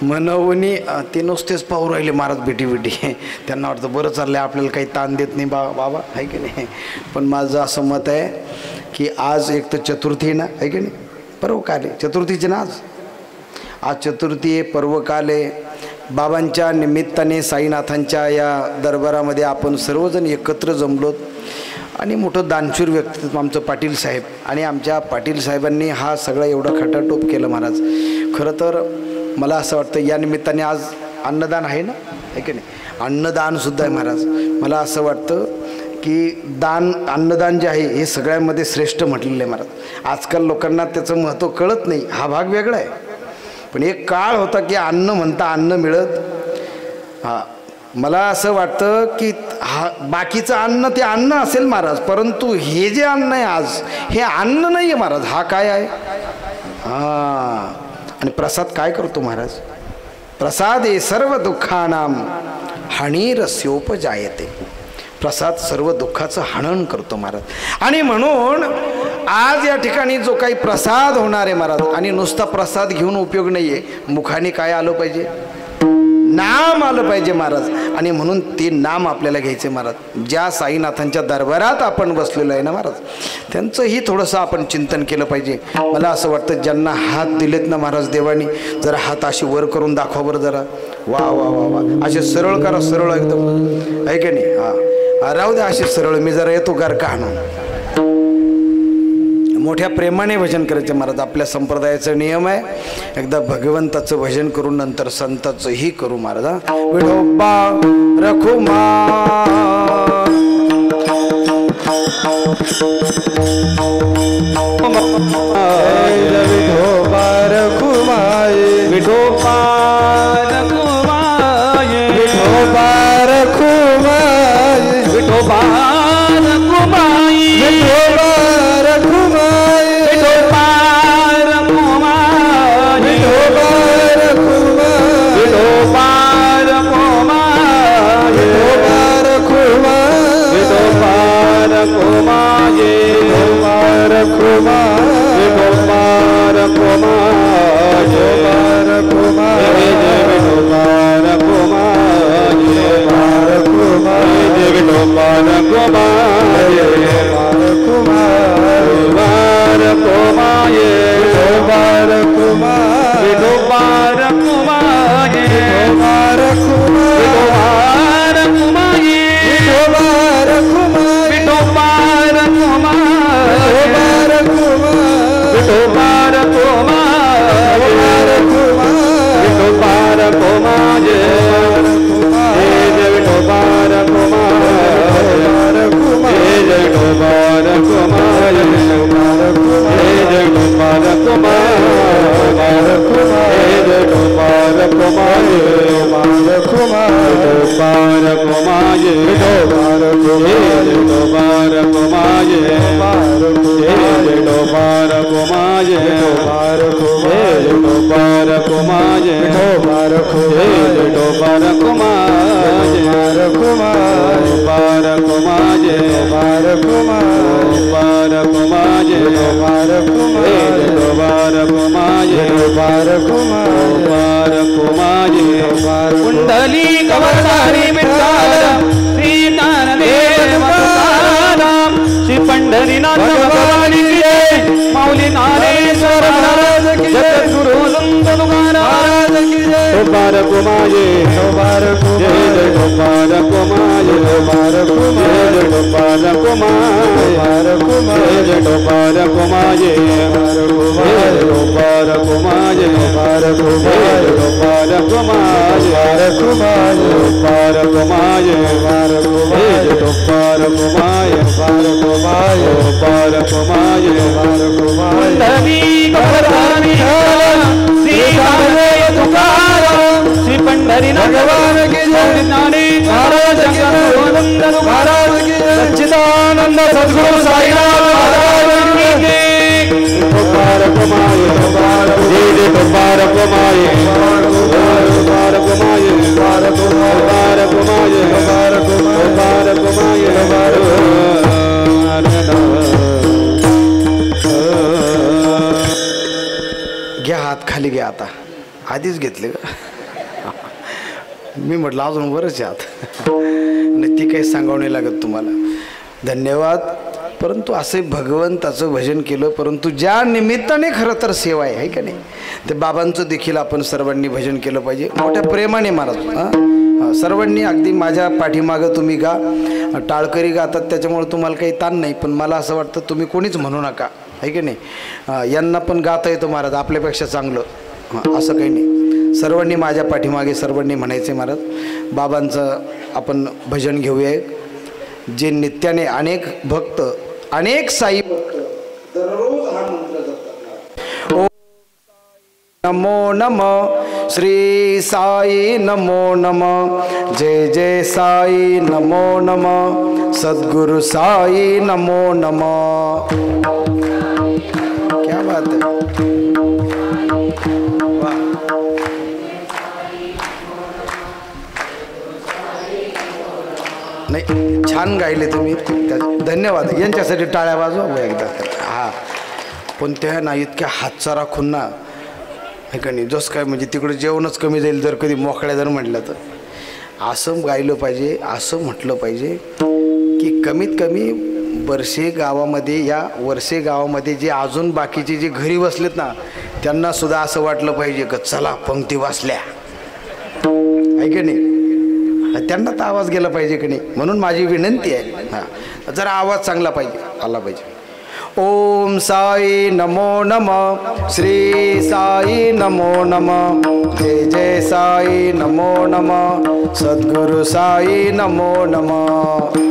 मनवणी ते नुसतेच पाहू राहिले महाराज बेटी बेटी. त्यांना वाटतं बरं चाललंय आपल्याला काही ताण देत नाही बाबा आहे की नाही. पण माझं असं मत आहे की आज एक तर चतुर्थी आहे ना आहे की नाही. पर्वकाल आहे चतुर्थीचे ना आज चतुर्थी आहे पर्वकाल आहे. बाबांच्या निमित्ताने साईनाथांच्या या दरबारामध्ये आपण सर्वजण एकत्र जमलोत आणि मोठं दानशूर व्यक्तित्व आमचं पाटील साहेब. आणि आमच्या पाटील साहेबांनी हा सगळा एवढा खटाटोप केलं महाराज. खरं तर मला असं वाटतं या निमित्ताने आज अन्नदान आहे ना आहे की नाही. अन्नदानसुद्धा आहे महाराज. मला असं वाटतं की अन्नदान जे आहे हे सगळ्यांमध्ये श्रेष्ठ म्हटलेलं आहे महाराज. आजकाल लोकांना त्याचं महत्त्व कळत नाही. हा भाग वेगळा आहे. पण एक काळ होता की अन्न म्हणता अन्न मिळत. मला असं वाटतं की बाकीचं अन्न ते अन्न असेल महाराज, परंतु हे जे अन्न आहे आज हे अन्न नाही आहे महाराज. हा काय आहे. आणि प्रसाद काय करतो महाराज. प्रसादे सर्व दुःखानाम हानिरस्योपजायते. प्रसाद सर्व दुःखाचं हनन करतो महाराज. आणि म्हणून आज या ठिकाणी जो काही प्रसाद होणार आहे महाराज, आणि नुसता प्रसाद घेऊन उपयोग नाही आहे. मुखाने काय आलं पाहिजे, नाम आलं पाहिजे महाराज. आणि म्हणून ते नाम आपल्याला घ्यायचे महाराज. ज्या साईनाथांच्या दरबारात आपण बसलेलो आहे ना महाराज, त्यांचंही थोडंसं आपण चिंतन केलं पाहिजे. मला असं वाटतं ज्यांना हात दिलेत ना महाराज देवानी, जरा हात अशी वर करून दाखवा बरं जरा. वा वा वा वा असे सरळ करा, सरळ एकदम आहे की नाही. हां राहू द्या असे सरळ. मी जरा येतो गारका आणून. मोठ्या प्रेमाने भजन करायचं महाराज. आपल्या संप्रदायाचा नियम आहे. एकदा भगवंताचं भजन करून नंतर संताचंही करू महाराज. विठोबा रखुमा विठोबा रखुमाय विठोबा रखुमाय विठोबा रखुमाय विठोबा रखुमाय विठोबा रखुमाय विठोबा रखुमाय विठोबा रखुमाय विठोबा रखुमाय विठोबा रखुमाय विठोबा रखुमाय विठोबा रखुमाय विठोबा रखुमाय विठोबा रखुमाय विठोबा रखुमाय कुंडली कवरधारी विठ्ठल श्री ज्ञानदेव तुकाराम श्री पंढरीनाथ भगवान की जय माऊली ज्ञानेश्वर महाराज की जय गुरु नंद तुकाराम की जय टोपार कुमाये टोपार जय टोपार कुमाये टोपार कुमाये टोपार कुमाये जय टोपार कुमाये टोपार कुमाये टोपार कुमाये टोपार कुमाये टोपार कुमाये टोपार कुमाये टोपार कुमाये टोपार कुमाये टोपार कुमाये टोपार कुमाये कुंडली कवरधारी श्री ज्ञानदेव तुकाराम श्री पंढरीनाथ भगवान की जय ज्ञानेश्वर जगन्नाथ महाराज की जय सच्चिदानंद सद्गुरु साईनाथ महाराज की जय टोपार कुमाये टोपार कुमाये घ्या हात खाली घ्या. आता आधीच घेतले का? मी म्हटलं अजून वरच आहात. नाही ती काही सांगावं नाही लागत तुम्हाला. धन्यवाद. परंतु असे भगवंताचं भजन केलं, परंतु ज्या निमित्ताने खरं तर सेवा आहे का नाही, ते बाबांचं देखील आपण सर्वांनी भजन केलं पाहिजे मोठ्या प्रेमाने महाराज. सर्वांनी अगदी माझ्या पाठीमागं तुम्ही गा, टाळकरी गातात त्याच्यामुळे तुम्हाला काही ताण नाही, पण मला असं वाटतं तुम्ही कोणीच म्हणू नका आहे की नाही. यांना पण गाता येतो महाराज आपल्यापेक्षा चांगलं, असं काही नाही. सर्वांनी माझ्या पाठीमागे सर्वांनी म्हणायचे महाराज. बाबांचं आपण भजन घेऊया. जे नित्याने अनेक भक्त, अनेक साई भक्त दररोज हा मंत्र जपतात. ओम नमो नमः श्री साई नमो नमः, जय जय साई नमो नमः, सद्गुरु साई नमो नमः. क्या बात है. नाही छान गायले तुम्ही, धन्यवाद. यांच्यासाठी टाळ्या वाजवा एकदा. हा पण त्या ना इतक्या हातचा राखून ना हे का नाही, जसं काय म्हणजे तिकडे जेवणच कमी जाईल जर कधी मोकळ्या जर म्हटलं तर. असं गायलं पाहिजे, असं म्हटलं पाहिजे की कमीत कमी वर्षे गावामध्ये, या वर्षे गावामध्ये जे अजून बाकीचे जे घरी बसलेत ना, त्यांना सुद्धा असं वाटलं पाहिजे की चला पंक्ती वाचल्या आहे की नाही. त्यांना तर आवाज गेला पाहिजे की नाही. म्हणून माझी विनंती आहे, हां जरा आवाज चांगला पाहिजे, आला पाहिजे. ओम साई नमो नमः, श्री साई नमो नमः, जय जय साई नमो नमः, सद्गुरु साई नमो नमः.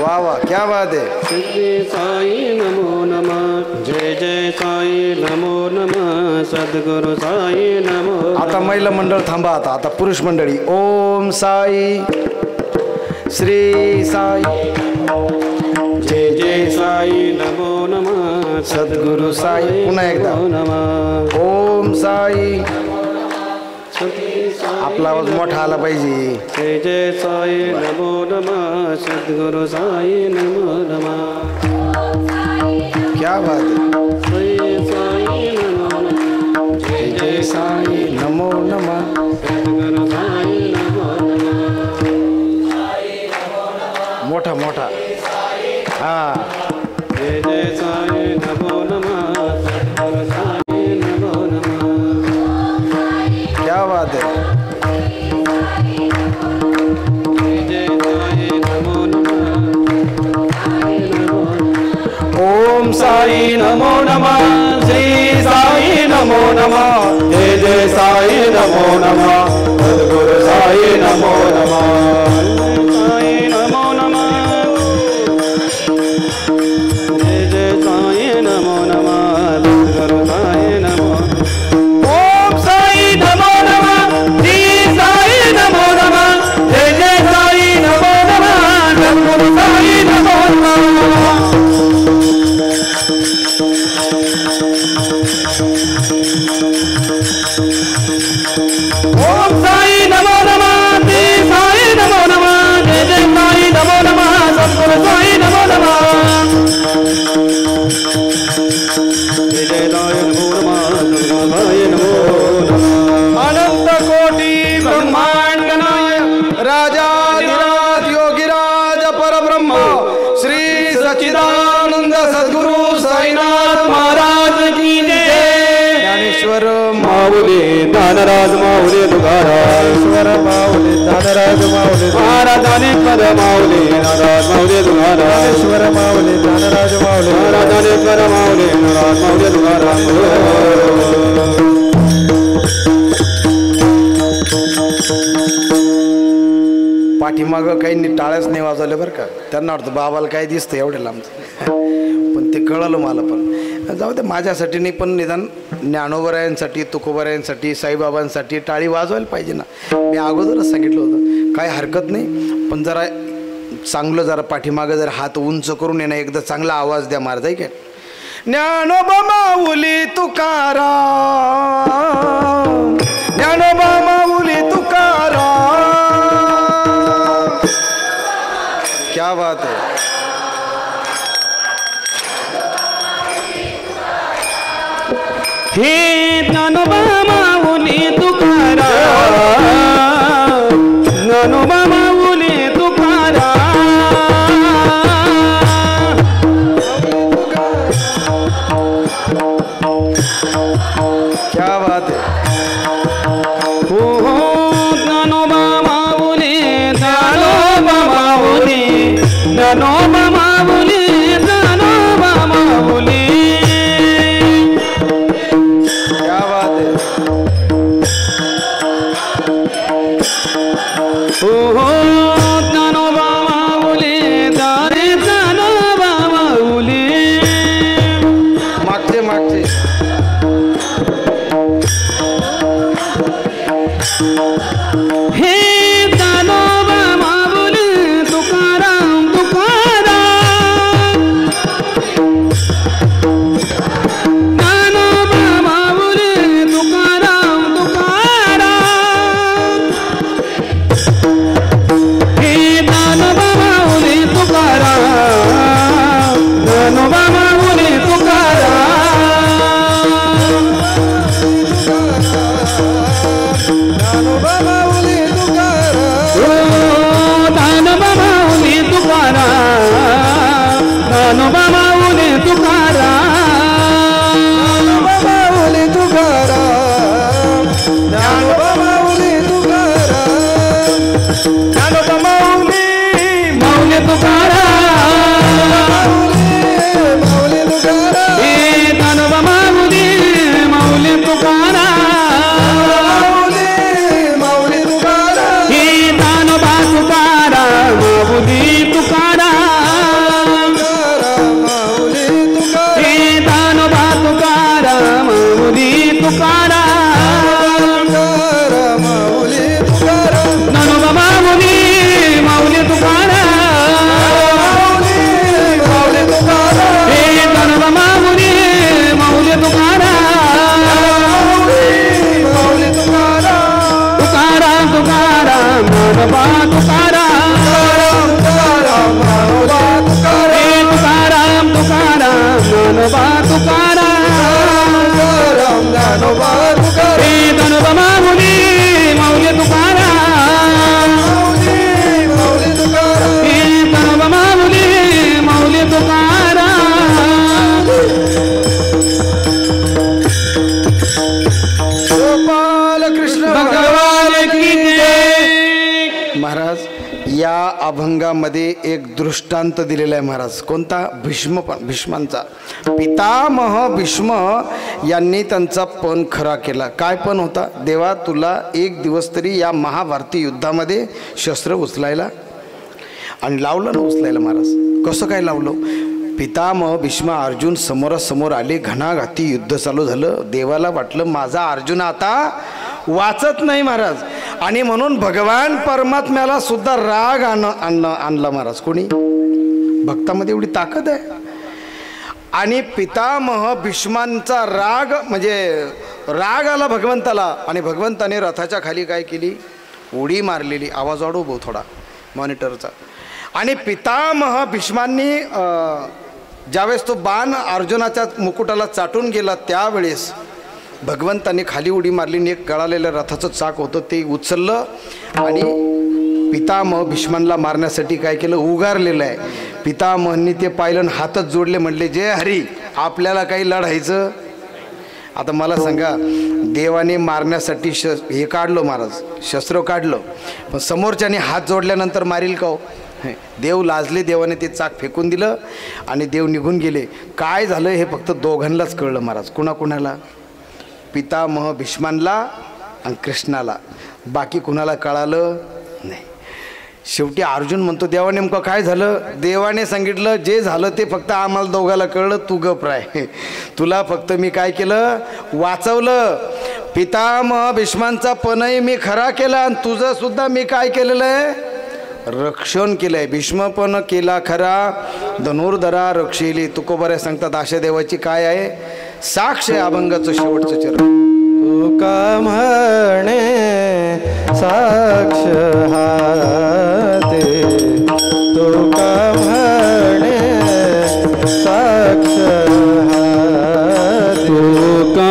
वाह वाह क्या बात है. श्री साई नमो नमः, जय जय साई नमो नमः, सद्गुरु साई नमो. आता महिला मंडळ थांबा. आता पुरुष मंडळी. ओम साई श्री साई जय जय साई नमो नमः, सद्गुरु साई. पुन्हा एकदा नमः. ओम साई. आपला आवाज मोठा आला पाहिजे. जय जय साई नमो नमः, सद्गुरु साई नमो नमः. क्या बात है. जय साई नमो नमः, जय जय साई नमो नमः, सद्गुरु साई नमो नमः. मोठा मोठा. हा जय जय साई नमो नमः, सद्गुरु साई नमो नमः. क्या बात है. जय साई नमो नमः. ओम साई नमो नमः, श्री साई नमो नमः, जय जय साई नमो नमः, सद्गुरु साई नमो नमः. साई नमो नमः. जय जय साई नमो नमः, सद्गुरु साई नमो. ओम साई नमो नमः, श्री साई नमो नमः, जय जय साई नमो नमः, सद्गुरु साई नमो नमः. ओम साई नमो नमः, श्री साई नमो नमः, जय जय साई नमो नमः, सद्गुरु साई नमो नमः. जय जय साई नमो नमः, सद्गुरु साई नमो नमः. अनंत कोटी ब्रह्मांड नायक राजाधिराज योगीराज परब्रह्म श्री सच्चिदानंद सद्गुरु साईनाथ महाराज की जय. ज्ञानेश्वर माऊली दानराज माऊली तुकाराम. ईश्वर माऊली दानराज माऊली, महाराजाने पद माऊली नाराज माऊली तुकाराम. ईश्वर माऊली दानराज माऊली, महाराजाने पद माऊली नाराज माऊली तुकाराम. पाठीमागं काही टाळ्याच नाही वाजवले बरं का. त्यांना वाटतं बाबाला काय दिसतं एवढे लांबचं, पण ते कळलं मला. पण जाऊ दे, माझ्यासाठी नाही पण निदान ज्ञानोबरायांसाठी, तुकोबरायांसाठी, साईबाबांसाठी टाळी वाजवायला पाहिजे ना. मी अगोदरच सांगितलं होतं, काय हरकत नाही, पण जरा चांगलं जरा पाठीमागं जर हात उंच करून येणं, एकदा चांगला आवाज द्या महाराज आहे काय. ज्ञानोबा माऊली तुकाराम, ज्ञानोबा माऊली तुकाराम, हे ज्ञानोबा माऊली तुकाराम ज्ञानोबा माऊली तुकाराम क्या बात है हो हो ज्ञानोबा माऊली ज्ञानोबा माऊली ज्ञानोबा माऊली ज्ञानोबा माऊली क्या बात है हो हो ज्ञानोबा माऊली दारे ज्ञानोबा माऊली मागचे मागचे हे ज्ञानोबा माऊली तुकाराम तुकाराम ज्ञानोबा माऊली तुकाराम तुकाराम हे ज्ञानोबा माऊली तुकाराम ज्ञानोबा माऊली तुकाराम ज्ञानोबा माऊली तुकाराम ज्ञानोबा माऊली तुकाराम ज्ञानोबा माऊली तुकाराम माऊली तुकाराम ज्ञानोबा माऊली तुकाराम ज्ञानोबा माऊली माऊली तुकाराम माऊली तुकाराम हे ज्ञानोबा माऊली माऊली तुकाराम माऊली तुकाराम हे ज्ञानोबा तुकाराम माऊली तुकाराम माऊली तुकाराम हे ज्ञानोबा तुकाराम माऊली तुकाराम माऊली तुकाराम ज्ञानोबा माऊली माऊली तुकाराम माऊली तुकाराम हे ज्ञानोबा माऊली माऊली तुकाराम माऊली तुकाराम तुकाराम तुकाराम ज्ञानोबा तुकाराम माऊला तुकाराम हे तुकाराम तुकाराम ज्ञानोबा तुकाराम ज्ञानोबा तुकाराम हे ज्ञानोबा माऊली माऊली तुकाराम माऊली तुकाराम हे ज्ञानोबा माऊली माऊली तुकाराम गोपाल कृष्ण भगवान की जय महाराज या अभंगामध्ये एक दृष्टांत दिलेला आहे महाराज. कोणता? भीष्मांचा. पितामह भीष्म यांनी त्यांचा पण खरा केला. काय पण होता? देवा तुला एक दिवस तरी या महाभारती युद्धामध्ये शस्त्र उचलायला आणि लावलं ना उचलायला महाराज. कसं काय लावलं? पितामह भीष्म अर्जुन समोरासमोर आले. घणाघाती युद्ध चालू झालं. देवाला वाटलं माझा अर्जुन आता वाचत नाही महाराज, आणि म्हणून भगवान परमात्म्याला सुद्धा राग आणला महाराज. कोणी? भक्तामध्ये एवढी ताकद आहे. आणि पितामह भीष्मांचा राग म्हणजे राग आला भगवंताला, आणि भगवंताने रथाच्या खाली काय केली? उडी मारलेली. आवाज वाढव भाऊ थोडा मॉनिटरचा. आणि पितामह भीष्मांनी ज्यावेळेस तो बाण अर्जुनाच्या मुकुटाला चाटून गेला त्यावेळेस भगवंताने खाली उडी मारली. एक गळालेलं रथाचं चाक होतं ते उचललं आणि पितामह भीष्मांना मारण्यासाठी काय केलं? उगारलेलं आहे. पितामहांनी ते पाहिलं आणि हातच जोडले. म्हटले जय हरी, आपल्याला काही लढायचं. आता मला सांगा, देवाने मारण्यासाठी हे काढलं महाराज, शस्त्र काढलं, पण समोरच्याने हात जोडल्यानंतर मारील का हो? देव लाजले. देवाने ते चाक फेकून दिलं आणि देव निघून गेले. काय झालं हे फक्त दोघांनाच कळलं महाराज. कुणाकुणाला? पितामह भीष्मांना आणि कृष्णाला. बाकी कुणाला कळालं नाही. शेवटी अर्जुन म्हणतो देवा नेमकं काय झालं? देवाने सांगितलं जे झालं ते फक्त आम्हाला दोघाला कळलं, तू गप राय. तुला फक्त मी काय केलं? वाचवलं. पितामह भीष्मांचा पणही मी खरा केला आणि तुझं सुद्धा मी काय केलेलं आहे? रक्षण केलंय. भीष्म पण केला खरा, धनुर्धरा रक्षेली. तुकोबारे सांगतात अशा देवाची काय आहे? साक्ष आहे अभंगाचं शेवटचं चरण. तुका म्हणे साक्ष हाते, तुका म्हणे साक्ष हाते, तुका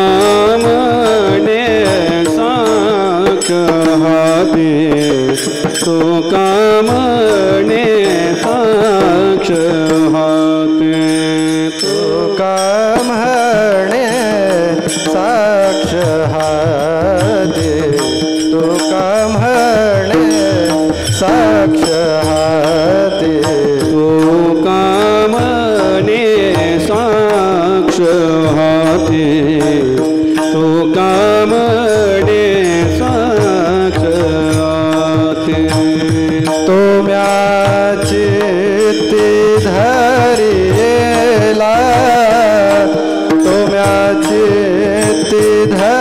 हाती तो कामणे साक्ष हाती तो कामणे साक्ष हाती तो कामणे साक्ष हाती तो कामणे साक्ष हाती तो कामणे साक्ष हाती तो म्याची धरिला तो म्याची धरिला